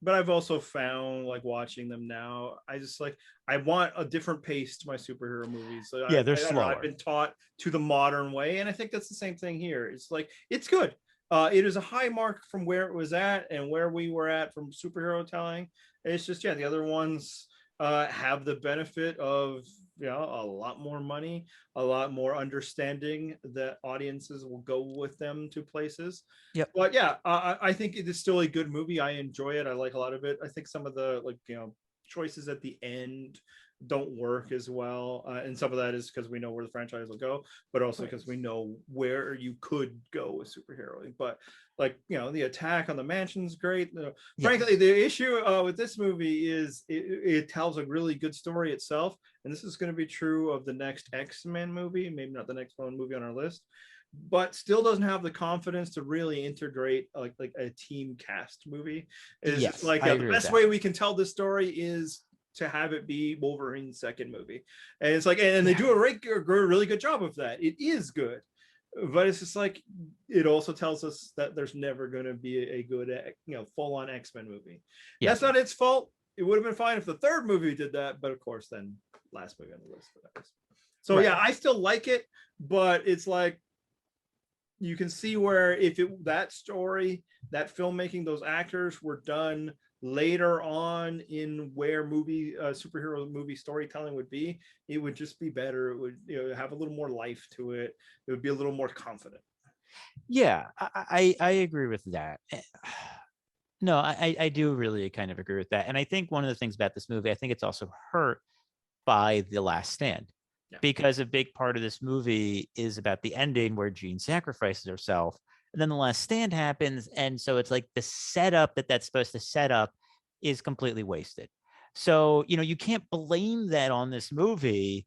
Speaker 2: but I've also found like watching them now, I want a different pace to my superhero movies. So
Speaker 1: yeah, they're
Speaker 2: I don't know,
Speaker 1: slower.
Speaker 2: I've been taught to the modern way, and I think that's the same thing here. It's like it's good. It is a high mark from where it was at and where we were at from superhero telling. It's just the other ones have the benefit of a lot more money, a lot more understanding that audiences will go with them to places.
Speaker 1: Yep.
Speaker 2: But I think it is still a good movie. I enjoy it. I like a lot of it. I think some of the choices at the end don't work as well, and some of that is because we know where the franchise will go, but also because we know where you could go with superhero. But like the attack on the mansion's great. Frankly, the issue with this movie is it tells a really good story itself, and this is going to be true of the next X-Men movie, maybe not the next one movie on our list, but still doesn't have the confidence to really integrate like a team cast movie. It's just like the best way we can tell this story is to have it be Wolverine's second movie. And it's like, and they do a really good job of that. It is good, but it's just like, it also tells us that there's never going to be a good, full-on X-Men movie. Yeah. That's not its fault. It would have been fine if the third movie did that, but of course, then last movie on the list for that. So I still like it, but it's like, you can see where if that story, that filmmaking, those actors were done later on in where superhero movie storytelling would be, it would just be better. It would have a little more life to it. It would be a little more confident.
Speaker 1: Yeah, I agree with that. No, I do really kind of agree with that. And I think one of the things about this movie, I think it's also hurt by The Last Stand. Because a big part of this movie is about the ending where Jean sacrifices herself, and then The Last Stand happens, and so it's like the setup that's supposed to set up is completely wasted. So you can't blame that on this movie,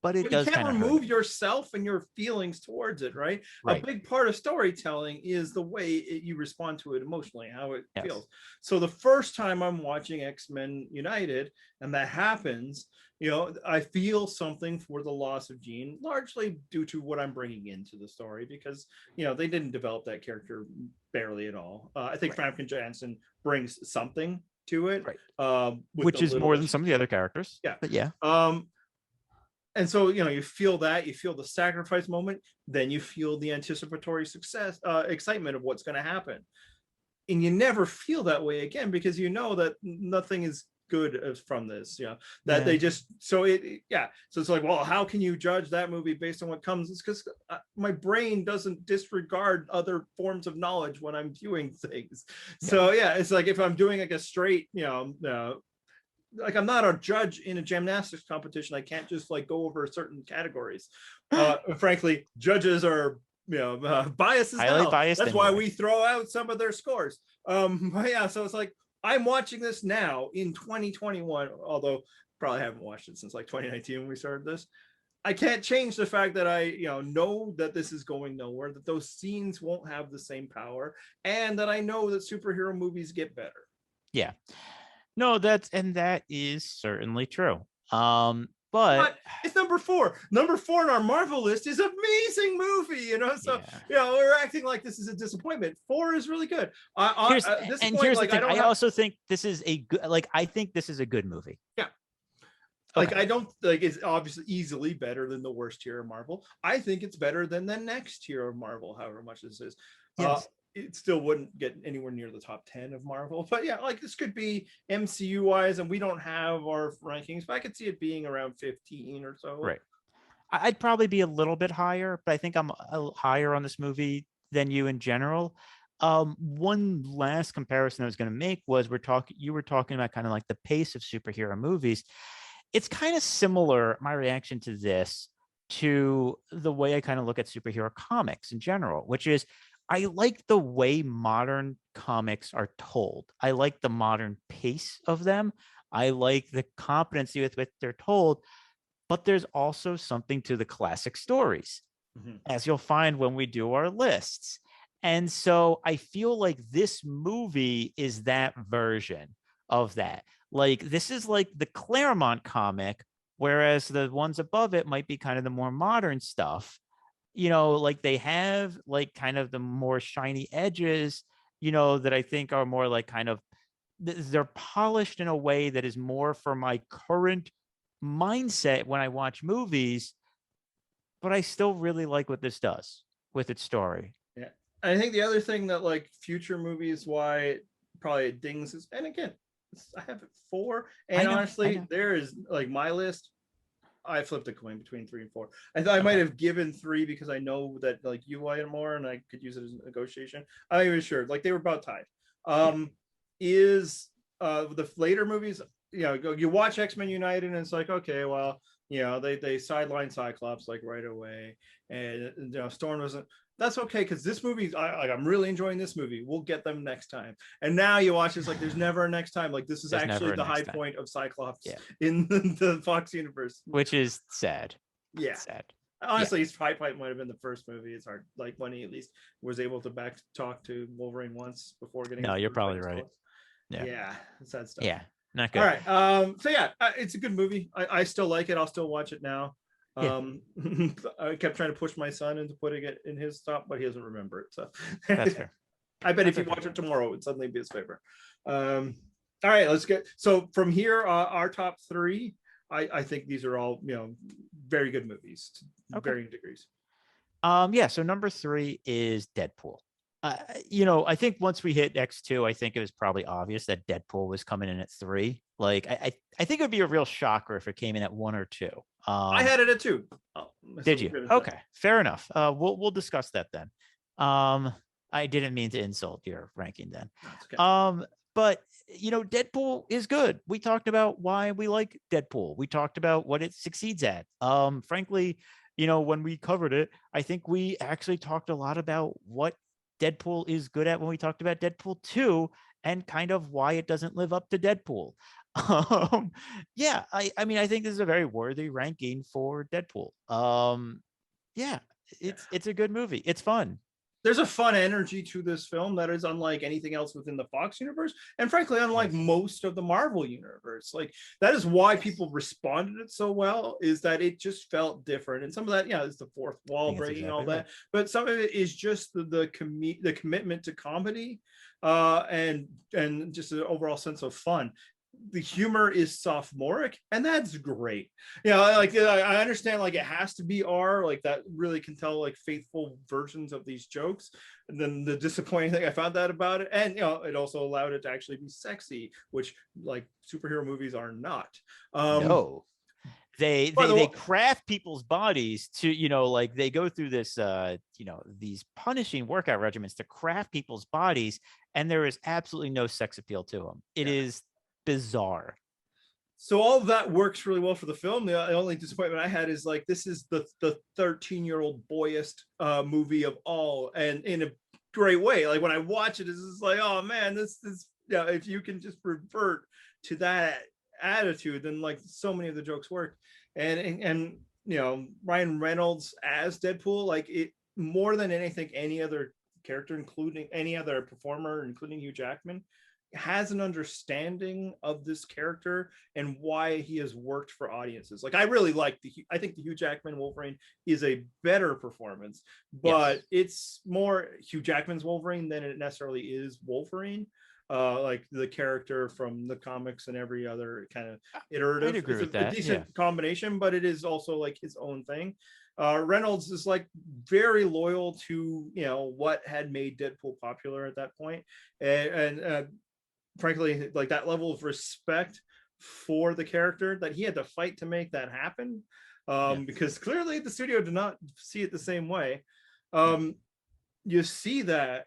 Speaker 1: but it does kind of
Speaker 2: remove yourself and your feelings towards it, right? A big part of storytelling is the way you respond to it emotionally, how it feels. So the first time I'm watching X-Men United and that happens, I feel something for the loss of Jean, largely due to what I'm bringing into the story, because they didn't develop that character barely at all. I think Famke Janssen brings something to it,
Speaker 1: which is more than some of the other characters. But
Speaker 2: and so you feel that, you feel the sacrifice moment, then you feel the anticipatory excitement of what's going to happen, and you never feel that way again, because that nothing is good from this, they just so it's like, well, how can you judge that movie based on what comes? It's because my brain doesn't disregard other forms of knowledge when I'm viewing things. So it's like if I'm doing like a straight like I'm not a judge in a gymnastics competition, I can't just like go over certain categories. Frankly, judges are biased as hell. That's why we throw out some of their scores. But so it's like, I'm watching this now in 2021, although probably haven't watched it since like 2019 when we started this. I can't change the fact that I know that this is going nowhere, that those scenes won't have the same power, and that I know that superhero movies get better.
Speaker 1: No, that is certainly true. but
Speaker 2: it's number 4. Number 4 on our Marvel list is amazing movie, So we're acting like this is a disappointment. 4 is really good.
Speaker 1: Here's the thing. I also think this is a good. I think this is a good movie.
Speaker 2: Yeah.
Speaker 1: Okay.
Speaker 2: I don't like it's obviously easily better than the worst tier of Marvel. I think it's better than the next tier of Marvel, however much this is.
Speaker 1: Yes.
Speaker 2: It still wouldn't get anywhere near the top 10 of Marvel, but this could be MCU wise, and we don't have our rankings, but I could see it being around 15 or so.
Speaker 1: Right. I'd probably be a little bit higher, but I think I'm higher on this movie than you in general. One last comparison I was going to make was you were talking about kind of like the pace of superhero movies. It's kind of similar, my reaction to this, to the way I kind of look at superhero comics in general, which is I like the way modern comics are told. I like the modern pace of them. I like the competency with which they're told, but there's also something to the classic stories, as you'll find when we do our lists. And so I feel like this movie is that version of that. Like, this is like the Claremont comic, whereas the ones above it might be kind of the more modern stuff. Like they have like kind of the more shiny edges, that I think are more like kind of, they're polished in a way that is more for my current mindset when I watch movies, but I still really like what this does with its story.
Speaker 2: Yeah. I think the other thing that like future movies, why probably it dings is, and again, I have it 4, and honestly, there is like my list. I flipped a coin between 3 and 4. I might have given 3 because I know that like you like it more, and I could use it as a negotiation. I'm not even sure. Like they were about tied. Is the later movies? You watch X-Men United, and it's like, okay, well, they sideline Cyclops like right away, and Storm doesn't. That's okay, because this movie, I'm really enjoying this movie. We'll get them next time. And now you watch this, like there's never a next time. Like this is actually the high point of Cyclops in the Fox universe,
Speaker 1: which is sad.
Speaker 2: Yeah,
Speaker 1: sad.
Speaker 2: Honestly, his high point might have been the first movie. It's hard, like when he at least was able to back talk to Wolverine once before getting.
Speaker 1: No, you're probably right.
Speaker 2: Yeah, sad stuff.
Speaker 1: Yeah, not good.
Speaker 2: All right. So it's a good movie. I still like it. I'll still watch it now. I kept trying to push my son into putting it in his top, but he doesn't remember it. So
Speaker 1: that's fair.
Speaker 2: I bet if you watch it tomorrow, it would suddenly be his favorite. All right, let's get. So from here, our top 3, I think these are all very good movies to varying degrees.
Speaker 1: So number 3 is Deadpool. I think once we hit X2, I think it was probably obvious that Deadpool was coming in at 3. Like, I think it would be a real shocker if it came in at 1 or 2.
Speaker 2: I had it at 2.
Speaker 1: Did you? Okay, fair enough. We'll discuss that then. I didn't mean to insult your ranking then. Okay. But Deadpool is good. We talked about why we like Deadpool. We talked about what it succeeds at. Frankly, when we covered it, I think we actually talked a lot about what Deadpool is good at when we talked about Deadpool 2 and kind of why it doesn't live up to Deadpool. I think this is a very worthy ranking for Deadpool. It's a good movie. It's fun.
Speaker 2: There's a fun energy to this film that is unlike anything else within the Fox universe, and frankly, unlike most of the Marvel universe. Like that is why people responded it so well, is that it just felt different. And some of that, is the fourth wall breaking, all that. But some of it is just the commitment to comedy, and just an overall sense of fun. The humor is sophomoric, and that's great. I understand like it has to be R, like that really can tell like faithful versions of these jokes. And then the disappointing thing I found out about it, and it also allowed it to actually be sexy, which like superhero movies are not.
Speaker 1: No. They craft people's bodies to, like they go through this, these punishing workout regimens to craft people's bodies, and there is absolutely no sex appeal to them. It is bizarre.
Speaker 2: So all of that works really well for the film. The only disappointment I had is like this is the 13-year-old boyiest movie of all, and in a great way. Like when I watch it, it's just like, oh man, this if you can just revert to that attitude, then like so many of the jokes work. And Ryan Reynolds as Deadpool, like it more than anything, any other character, including any other performer, including Hugh Jackman, has an understanding of this character and why he has worked for audiences. Like I really like I think the Hugh Jackman Wolverine is a better performance, but
Speaker 1: Yes.
Speaker 2: it's more Hugh Jackman's Wolverine than it necessarily is Wolverine. Like the character from the comics and every other kind of iterative.
Speaker 1: I'd agree
Speaker 2: It's
Speaker 1: with
Speaker 2: a
Speaker 1: that.
Speaker 2: decent
Speaker 1: Yeah.
Speaker 2: combination, but it is also like his own thing. Reynolds is like very loyal to what had made Deadpool popular at that point, and frankly, like that level of respect for the character that he had to fight to make that happen,
Speaker 1: Yeah.
Speaker 2: because clearly the studio did not see it the same way.
Speaker 1: Yeah.
Speaker 2: You see that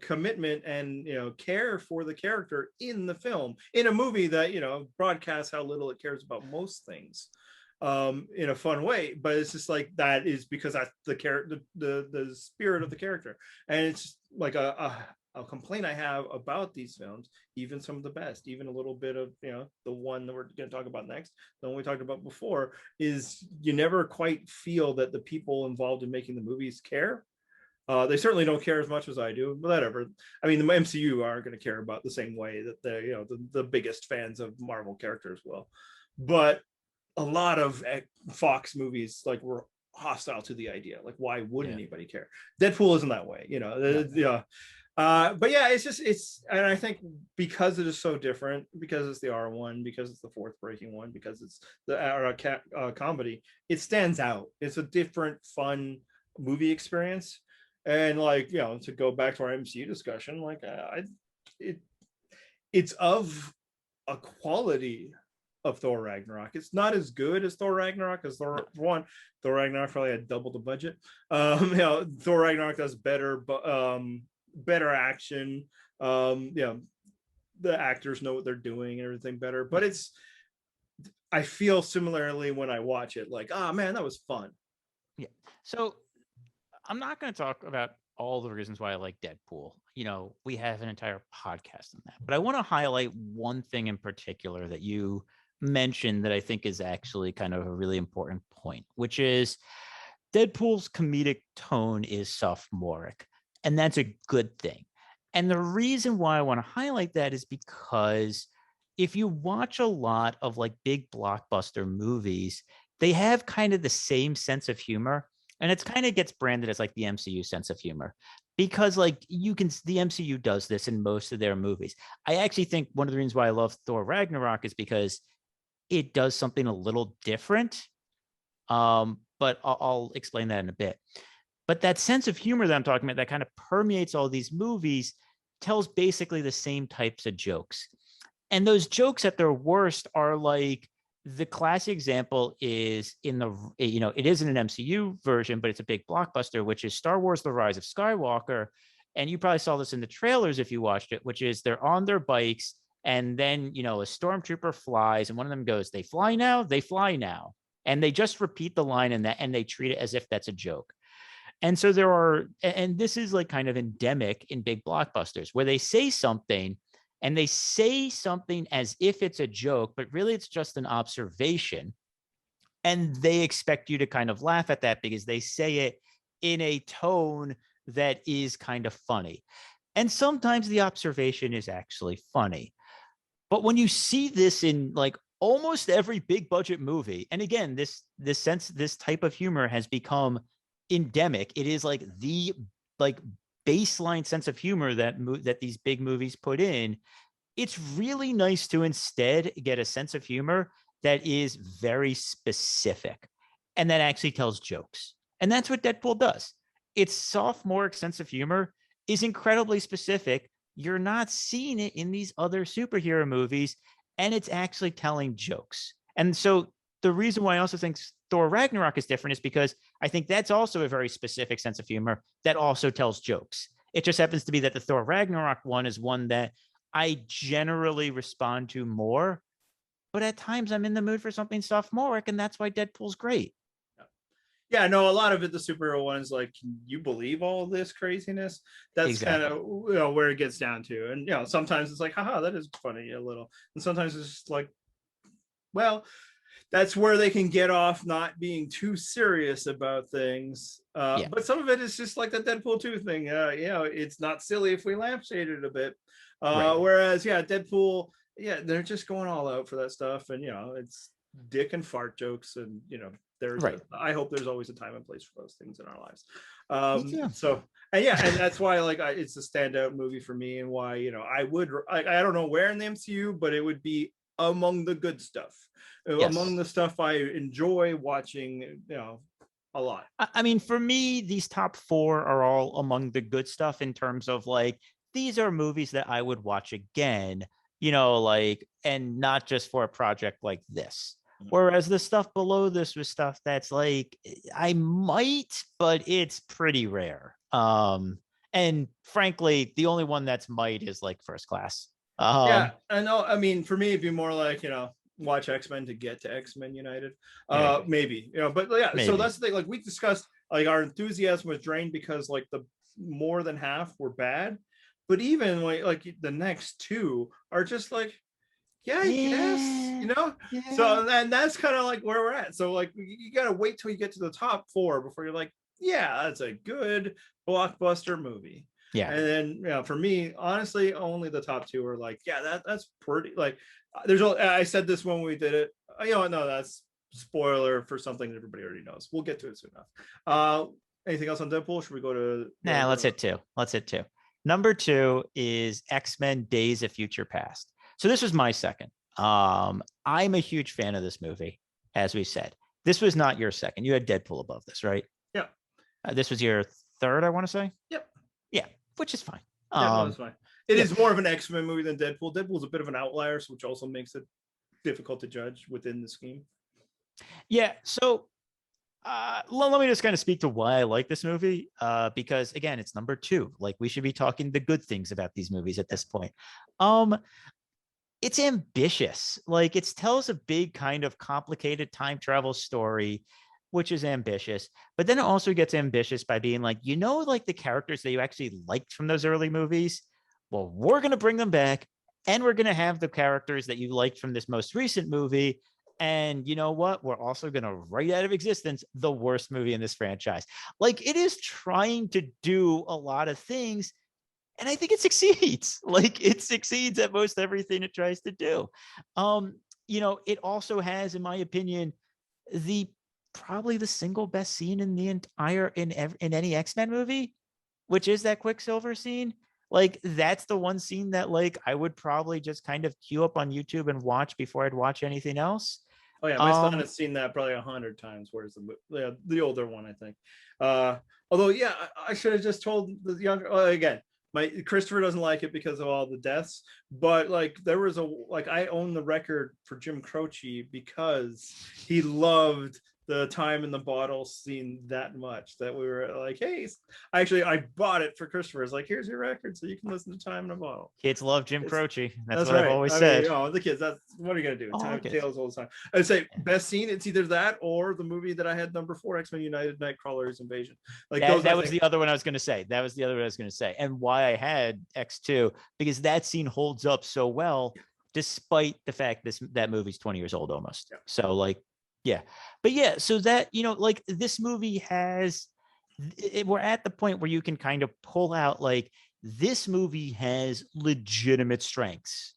Speaker 2: commitment and care for the character in the film, in a movie that broadcasts how little it cares about most things, in a fun way. But it's just like that is because that's the character, the spirit of the character. And it's like a complaint I have about these films, even some of the best, even a little bit of the one that we're going to talk about next, the one we talked about before, is you never quite feel that the people involved in making the movies care. They certainly don't care as much as I do, but whatever. I mean, the MCU aren't going to care about the same way that the biggest fans of Marvel characters will. But a lot of Fox movies like were hostile to the idea. Like, why would
Speaker 1: Yeah.
Speaker 2: anybody care? Deadpool isn't that way,
Speaker 1: No.
Speaker 2: Yeah. But yeah, and I think because it is so different, because it's the R1, because it's the fourth breaking one, because it's the comedy, it stands out. It's a different, fun movie experience. And like, to go back to our MCU discussion, like it's of a quality of Thor Ragnarok. It's not as good as Thor Ragnarok, as Thor Ragnarok probably had double the budget. Thor Ragnarok does better, but better action. The actors know what they're doing and everything better. But I feel similarly when I watch it, like, oh man, that was fun.
Speaker 1: Yeah. So I'm not going to talk about all the reasons why I like Deadpool. We have an entire podcast on that. But I want to highlight one thing in particular that you mentioned that I think is actually kind of a really important point, which is Deadpool's comedic tone is sophomoric, and that's a good thing. And the reason why I want to highlight that is because if you watch a lot of like big blockbuster movies, they have kind of the same sense of humor. And it's kind of gets branded as like the MCU sense of humor, because like the MCU does this in most of their movies. I actually think one of the reasons why I love Thor Ragnarok is because it does something a little different. But I'll explain that in a bit. But that sense of humor that I'm talking about that kind of permeates all these movies tells basically the same types of jokes. And those jokes at their worst are like, the classic example is it isn't an MCU version, but it's a big blockbuster, which is Star Wars: The Rise of Skywalker. And you probably saw this in the trailers if you watched it, which is they're on their bikes and then, a stormtrooper flies and one of them goes, "They fly now, they fly now." And they just repeat the line in that and they treat it as if that's a joke. And so and this is like kind of endemic in big blockbusters where they say something as if it's a joke, but really it's just an observation. And they expect you to kind of laugh at that because they say it in a tone that is kind of funny. And sometimes the observation is actually funny. But when you see this in like almost every big budget movie, and again, this type of humor has become endemic. It is like the baseline sense of humor that these big movies put in. It's really nice to instead get a sense of humor that is very specific and that actually tells jokes. And that's what Deadpool does. Its sophomoric sense of humor is incredibly specific. You're not seeing it in these other superhero movies, and it's actually telling jokes. And so the reason why I also think Thor Ragnarok is different is because I think that's also a very specific sense of humor that also tells jokes. It just happens to be that the Thor Ragnarok one is one that I generally respond to more, but at times I'm in the mood for something sophomoric, and that's why Deadpool's great.
Speaker 2: Yeah, no, a lot of it, the superhero ones, like, can you believe all this craziness? That's
Speaker 1: Exactly.
Speaker 2: kind of where it gets down to. And sometimes it's like, haha, that is funny a little. And sometimes it's just like, well, that's where they can get off not being too serious about things. But some of it is just like the Deadpool 2 thing. It's not silly if we lampshade it a bit. Whereas, Deadpool, they're just going all out for that stuff. And, it's dick and fart jokes. And, I hope there's always a time and place for those things in our lives. And that's why it's a standout movie for me, and why I don't know where in the MCU, but it would be among the good stuff, among the stuff I enjoy watching, a lot.
Speaker 1: I mean, for me, these top 4 are all among the good stuff in terms of these are movies that I would watch again, and not just for a project like this. Whereas the stuff below this was stuff that's I might, but it's pretty rare. And frankly, the only one that's might is First Class.
Speaker 2: I know. I mean, for me, it'd be more watch X-Men to get to X-Men United. Maybe. But maybe. So that's the thing. We discussed, our enthusiasm was drained because the more than half were bad. But even the next 2 are just yes. So and that's kind of where we're at. So you gotta wait till you get to the top 4 before you're that's a good blockbuster movie. And then for me, honestly, only the top 2 are that's pretty. I said this when we did it. No, that's spoiler for something that everybody already knows. We'll get to it soon enough. Anything else on Deadpool? Should we go to?
Speaker 1: Nah, let's hit 2. Number 2 is X-Men: Days of Future Past. So this was my second. I'm a huge fan of this movie, as we said. This was not your second. You had Deadpool above this, right?
Speaker 2: Yeah.
Speaker 1: This was your third, I want to say.
Speaker 2: Yep.
Speaker 1: Yeah, which is fine.
Speaker 2: That's fine. It is more of an X-Men movie than Deadpool. Deadpool's a bit of an outlier, which also makes it difficult to judge within the scheme.
Speaker 1: Yeah. So let me just kind of speak to why I like this movie. Because again, it's number 2. We should be talking the good things about these movies at this point. It's ambitious. It tells a big kind of complicated time travel story, which is ambitious, but then it also gets ambitious by being the characters that you actually liked from those early movies. Well, we're going to bring them back, and we're going to have the characters that you liked from this most recent movie. And you know what? We're also going to write out of existence the worst movie in this franchise. It is trying to do a lot of things, and I think it succeeds. It succeeds at most everything it tries to do. It also has, in my opinion, probably the single best scene in the entire in any X-Men movie, which is that Quicksilver scene. That's the one scene that I would probably just kind of queue up on YouTube and watch before I'd watch anything else.
Speaker 2: Oh yeah, my son has seen that probably 100 times. Whereas the older one, I think. Although I should have just told the younger. Again, Christopher doesn't like it because of all the deaths, but there was I own the record for Jim Croce because he loved the time in the bottle scene that much that we were hey, I bought it for Christopher. It's here's your record so you can listen to Time in a Bottle.
Speaker 1: Kids love Jim Croce. That's what
Speaker 2: right.
Speaker 1: I've always said.
Speaker 2: The kids, that's what are you gonna do? Time tales all the time. I'd say best scene, it's either that or the movie that I had number 4, X-Men United, Nightcrawler's Invasion.
Speaker 1: That was the other one I was gonna say. And why I had X2, because that scene holds up so well despite the fact that movie's 20 years old almost. So so that this movie has, we're at the point where you can kind of pull out this movie has legitimate strengths.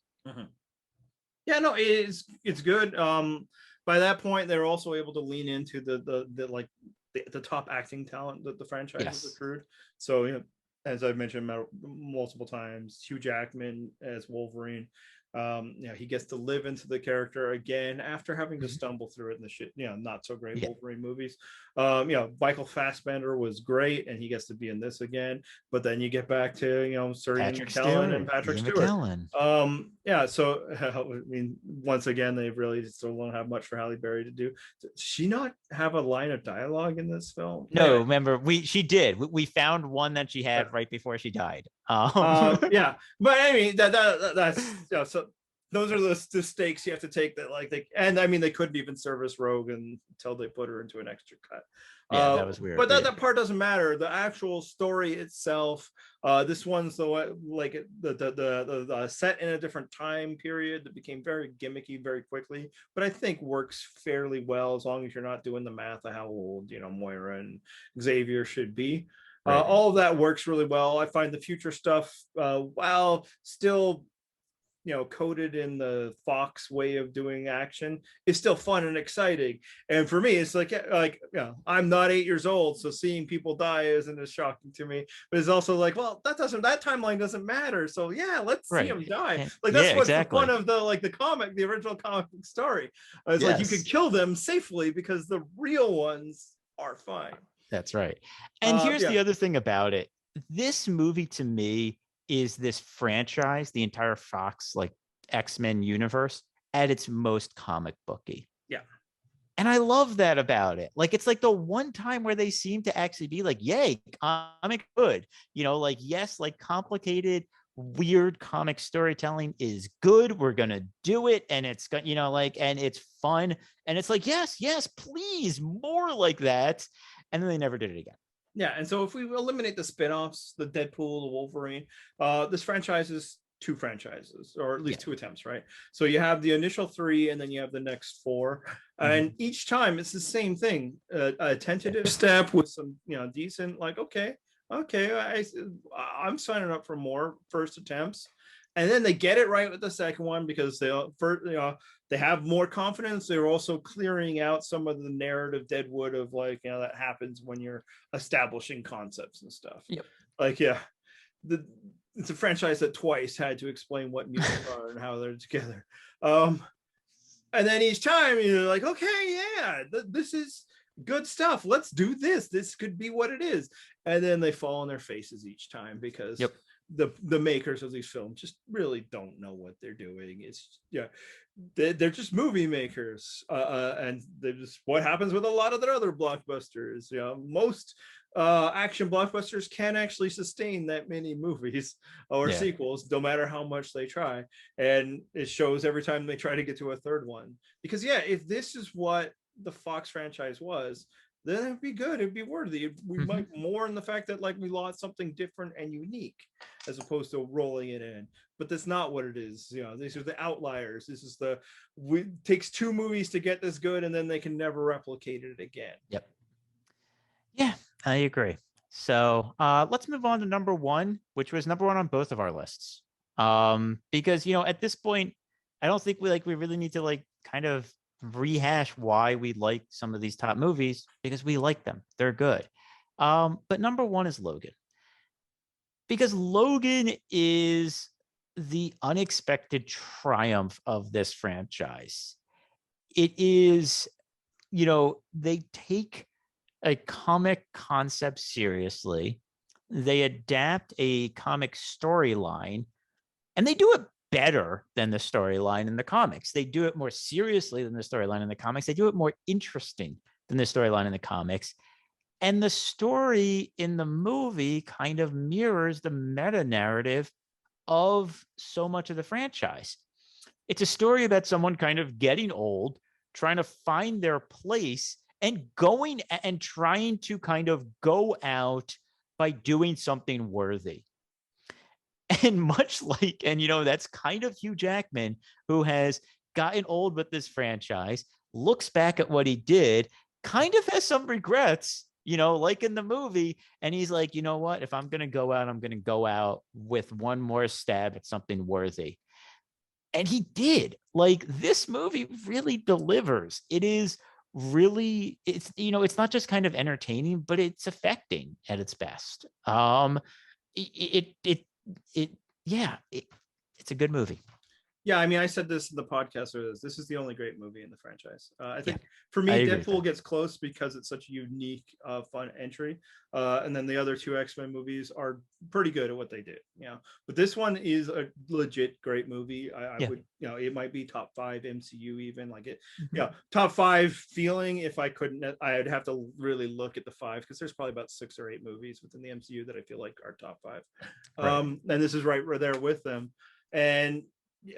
Speaker 2: It's good. By that point they're also able to lean into the top acting talent that the franchise has accrued. So as I've mentioned multiple times, Hugh Jackman as Wolverine. He gets to live into the character again after having to stumble through it in the not so great Wolverine movies. Michael Fassbender was great, and he gets to be in this again. But then you get back to Sir Ian McKellen and Patrick Stewart. So I mean, once again, they really still don't have much for Halle Berry to do. Does she not have a line of dialogue in this film?
Speaker 1: No, remember she did. We found one that she had right before she died.
Speaker 2: But I mean that's so those are the stakes you have to take, that like and I mean they couldn't even service Rogue until they put her into an extra cut.
Speaker 1: Yeah, that was weird.
Speaker 2: But that part doesn't matter. The actual story itself, this one's the set in a different time period that became very gimmicky very quickly, but I think works fairly well as long as you're not doing the math of how old Moira and Xavier should be. Right. All of that works really well. I find the future stuff, while still coded in the Fox way of doing action, is still fun and exciting. And for me, it's like I'm not 8 years old, so seeing people die isn't as shocking to me. But it's also like, well, that timeline doesn't matter. So yeah, let's see them die. Like that's what's the fun of the original comic book story. It's like you could kill them safely because the real ones are fine.
Speaker 1: That's right. And here's the other thing about it. This movie to me is this franchise, the entire Fox X-Men universe, at its most comic booky.
Speaker 2: Yeah.
Speaker 1: And I love that about it. It's like the one time where they seem to actually be like, yay, comic good. Yes, complicated, weird comic storytelling is good. We're going to do it. And it's got, and it's fun. And it's like, yes, please, more like that. And then they never did it again.
Speaker 2: Yeah, and so if we eliminate the spin-offs, the Deadpool, the Wolverine, this franchise is 2 franchises, or at least 2 attempts, right? So you have the initial 3, and then you have the next 4, and each time it's the same thing: a tentative step with some, decent, okay, I'm signing up for more first attempts, and then they get it right with the second one because they have more confidence. They're also clearing out some of the narrative deadwood of that happens when you're establishing concepts and stuff.
Speaker 1: Yep.
Speaker 2: It's a franchise that twice had to explain what mutants are and how they're together. And then each time you're like, okay, yeah, this is good stuff. Let's do this. This could be what it is. And then they fall on their faces each time because the makers of these films just really don't know what they're doing. It's they're just movie makers, and they're just what happens with a lot of their other blockbusters. Most action blockbusters can actually sustain that many movies or sequels, no matter how much they try, and it shows every time they try to get to a third one. Because if this is what the Fox franchise was, then it'd be good. It'd be worthy. We might mourn the fact that we lost something different and unique, as opposed to rolling it in. But that's not what it is. These are the outliers. This is takes 2 movies to get this good, and then they can never replicate it again.
Speaker 1: Yep. Yeah, I agree. So let's move on to number 1, which was number 1 on both of our lists. Because at this point, I don't think we really need to kind of rehash why we like some of these top movies, because we like them. They're good. But number 1 is Logan. Because Logan is the unexpected triumph of this franchise. It is, they take a comic concept seriously. They adapt a comic storyline, and they do it better than the storyline in the comics. They do it more seriously than the storyline in the comics. They do it more interesting than the storyline in the comics. And the story in the movie kind of mirrors the meta narrative of so much of the franchise. It's a story about someone kind of getting old, trying to find their place, and going and trying to kind of go out by doing something worthy. And that's kind of Hugh Jackman, who has gotten old with this franchise, looks back at what he did, kind of has some regrets, like in the movie. And he's like, you know what? If I'm going to go out, I'm going to go out with one more stab at something worthy. And he did. This movie really delivers. It is really, it's not just kind of entertaining, but it's affecting at its best. It's a good movie.
Speaker 2: Yeah, I mean, I said this in the podcast, or this is the only great movie in the franchise. I think for me, Deadpool gets close because it's such a unique, fun entry. And then the other 2 X-Men movies are pretty good at what they do. But this one is a legit great movie. I would, it might be top 5 MCU even, top 5 feeling. If I couldn't, I'd have to really look at the 5, because there's probably about 6 or 8 movies within the MCU that I feel like are top 5. Right. And this is right there with them. And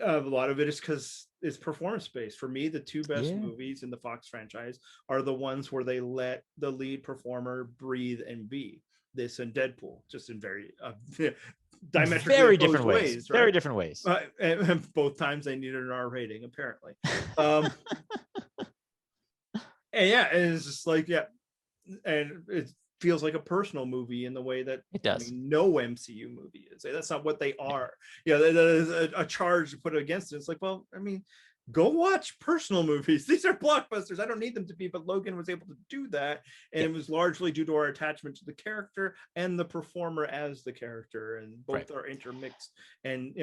Speaker 2: A lot of it is because it's performance based. For me, the two best
Speaker 1: Yeah.
Speaker 2: movies in the Fox franchise are the ones where they let the lead performer breathe and be. This and Deadpool, just in very diametrically
Speaker 1: Very
Speaker 2: opposed
Speaker 1: different ways.
Speaker 2: ways,
Speaker 1: Very
Speaker 2: right?
Speaker 1: different ways.
Speaker 2: And both times they needed an R rating, apparently. And yeah, and it's just like, yeah, and it feels like a personal movie in the way that
Speaker 1: It does.
Speaker 2: no MCU movie is. That's not what they are. Yeah, there's a charge to put against it. It's like, well, I mean, go watch personal movies. These are blockbusters. I don't need them to be, but Logan was able to do that, and it was largely due to our attachment to the character and the performer as the character, and both are intermixed and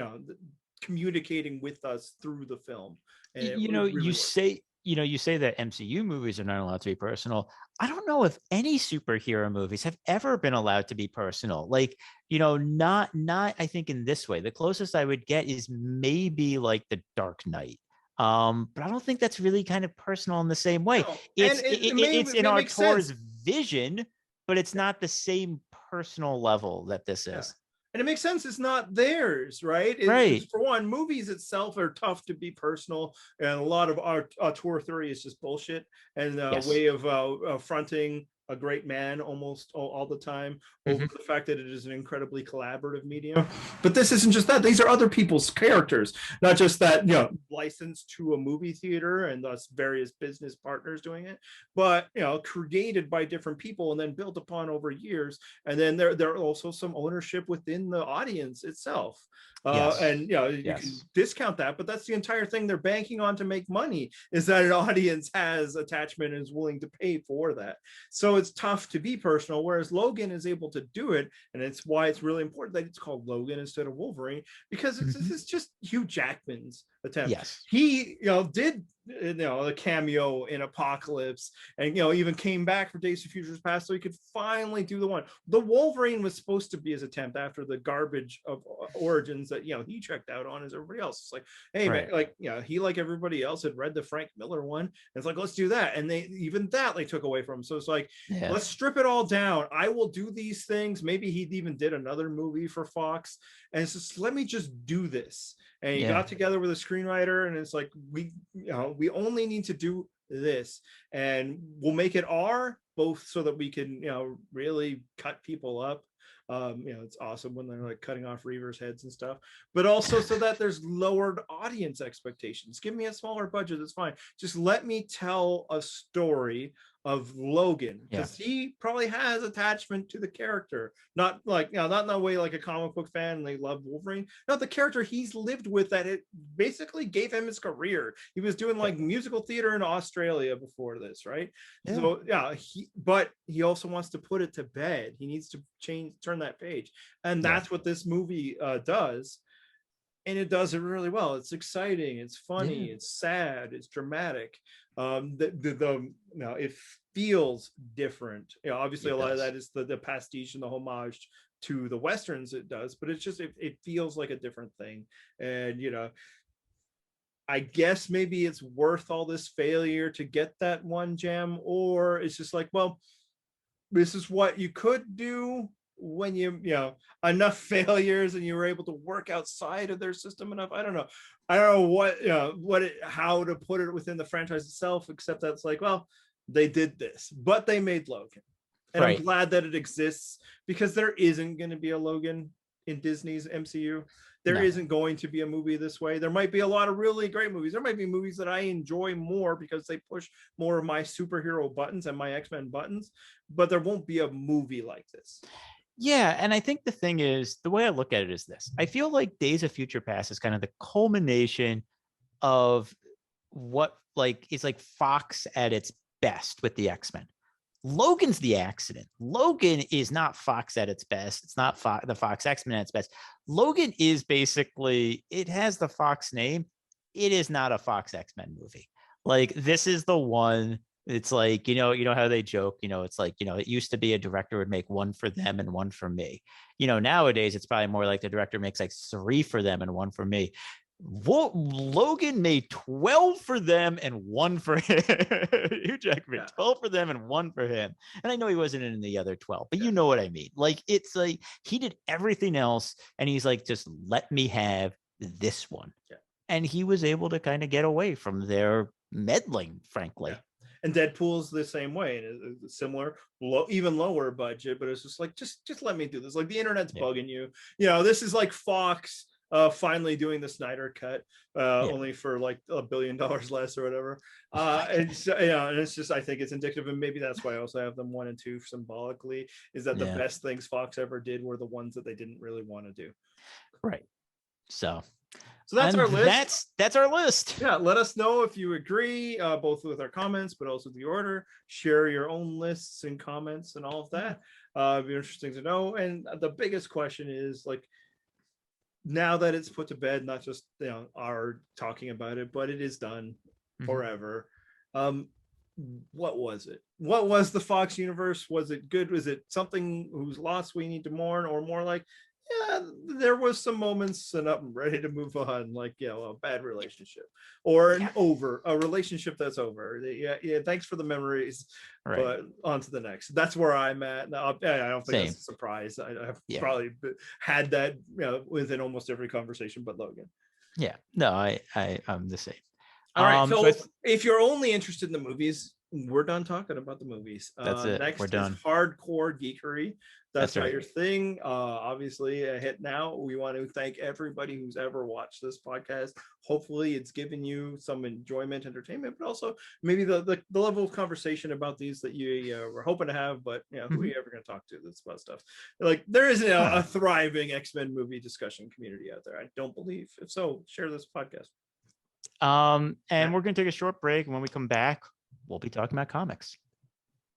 Speaker 2: communicating with us through the film. And
Speaker 1: you say that MCU movies are not allowed to be personal. I don't know if any superhero movies have ever been allowed to be personal. Like, not I think in this way. The closest I would get is maybe like The Dark Knight. But I don't think that's really kind of personal in the same way.
Speaker 2: No.
Speaker 1: It's in Artur's vision, but it's not the same personal level that this is.
Speaker 2: And it makes sense. It's not theirs, right?
Speaker 1: Right.
Speaker 2: For one, movies itself are tough to be personal, and a lot of our auteur theory is just bullshit and a way of fronting a great man almost all the time over the fact that it is an incredibly collaborative medium. But this isn't just that. These are other people's characters, not just that, licensed to a movie theater and thus various business partners doing it, but, created by different people and then built upon over years. And then there are also some ownership within the audience itself. And you can discount that, but that's the entire thing they're banking on to make money, is that an audience has attachment and is willing to pay for that. So it's tough to be personal, whereas Logan is able to do it, and it's why it's really important that it's called Logan instead of Wolverine, because it's just Hugh Jackman's attempt.
Speaker 1: Yes,
Speaker 2: he did a cameo in Apocalypse, and even came back for Days of Futures Past, so he could finally do the one. The Wolverine was supposed to be his attempt after the garbage of Origins that he checked out on as everybody else. It's like, hey, man, like he, like everybody else, had read the Frank Miller one, and it's like, let's do that, and they took away from him. So it's like, let's strip it all down. I will do these things. Maybe he even did another movie for Fox, and it's just, let me just do this. And he got together with a screenwriter, and it's like, we only need to do this, and we'll make it R, both so that we can really cut people up. It's awesome when they're like cutting off Reavers' heads and stuff, but also so that there's lowered audience expectations. Give me a smaller budget, that's fine. Just let me tell a story of Logan, because he probably has attachment to the character, not like not in a way like a comic book fan and they love Wolverine. No, the character he's lived with, that it basically gave him his career. He was doing like musical theater in Australia before this, right? So but he also wants to put it to bed. He needs to turn that page, and that's what this movie does. And it does it really well. It's exciting, it's funny, it's sad, it's dramatic. It feels different. Obviously a lot of that is the pastiche and the homage to the westerns it does, but it's just it feels like a different thing. And I guess maybe it's worth all this failure to get that one gem, or it's just like, well, this is what you could do when enough failures and you were able to work outside of their system enough. I don't know how to put it within the franchise itself, except that's like, well, they did this, but they made Logan, and I'm glad that it exists, because there isn't going to be a Logan in Disney's MCU. There isn't going to be a movie this way. There might be a lot of really great movies. There might be movies that I enjoy more because they push more of my superhero buttons and my X-Men buttons, but there won't be a movie like this.
Speaker 1: Yeah, and I think the thing is, the way I look at it is this. I feel like Days of Future Past is kind of the culmination of what is like Fox at its best with the X-Men. Logan's the accident. Logan is not Fox at its best. It's not the Fox X-Men at its best. Logan is basically, it has the Fox name. It is not a Fox X-Men movie. Like, this is the one. It's like, you know how they joke, it's like, it used to be a director would make one for them and one for me. Nowadays it's probably more like the director makes like 3 for them and 1 for me. Logan made 12 for them and 1 for him. Hugh Jackman, 12 for them and 1 for him. And I know he wasn't in the other 12, but you know what I mean? Like, it's like he did everything else, and he's like, just let me have this one. and he was able to kind of get away from their meddling, frankly.
Speaker 2: Yeah. And Deadpool's the same way, and it's similar, even lower budget, but it's just like, just let me do this. Like the internet's bugging you. You know, this is like Fox finally doing the Snyder cut, only for like $1 billion less or whatever. And so, and it's just, I think it's indicative, and maybe that's why I also have them 1 and 2 symbolically, is that the best things Fox ever did were the ones that they didn't really want to do.
Speaker 1: Right. So
Speaker 2: that's our list.
Speaker 1: That's our list.
Speaker 2: Yeah, let us know if you agree, both with our comments, but also the order. Share your own lists and comments and all of that. It'd be interesting to know. And the biggest question is, like, now that it's put to bed, not just our talking about it, but it is done forever. What was it? What was the Fox universe? Was it good? Was it something whose loss we need to mourn, or more like, yeah, there was some moments and I'm ready to move on, like, a bad relationship, or a relationship that's over. Yeah, thanks for the memories, but on to the next. That's where I'm at now. I don't think that's a surprise. I've probably had that within almost every conversation but Logan.
Speaker 1: Yeah, no, I'm the same.
Speaker 2: All right, so if you're only interested in the movies, we're done talking about the movies.
Speaker 1: That's it.
Speaker 2: Next
Speaker 1: we're done.
Speaker 2: Is hardcore geekery. That's not your thing. Obviously, a hit now. We want to thank everybody who's ever watched this podcast. Hopefully, it's given you some enjoyment, entertainment, but also maybe the level of conversation about these that you were hoping to have. But who are you ever going to talk to that's about stuff? Like, there isn't a thriving X-Men movie discussion community out there. I don't believe. If so, share this podcast.
Speaker 1: And we're going to take a short break. And when we come back, we'll be talking about comics.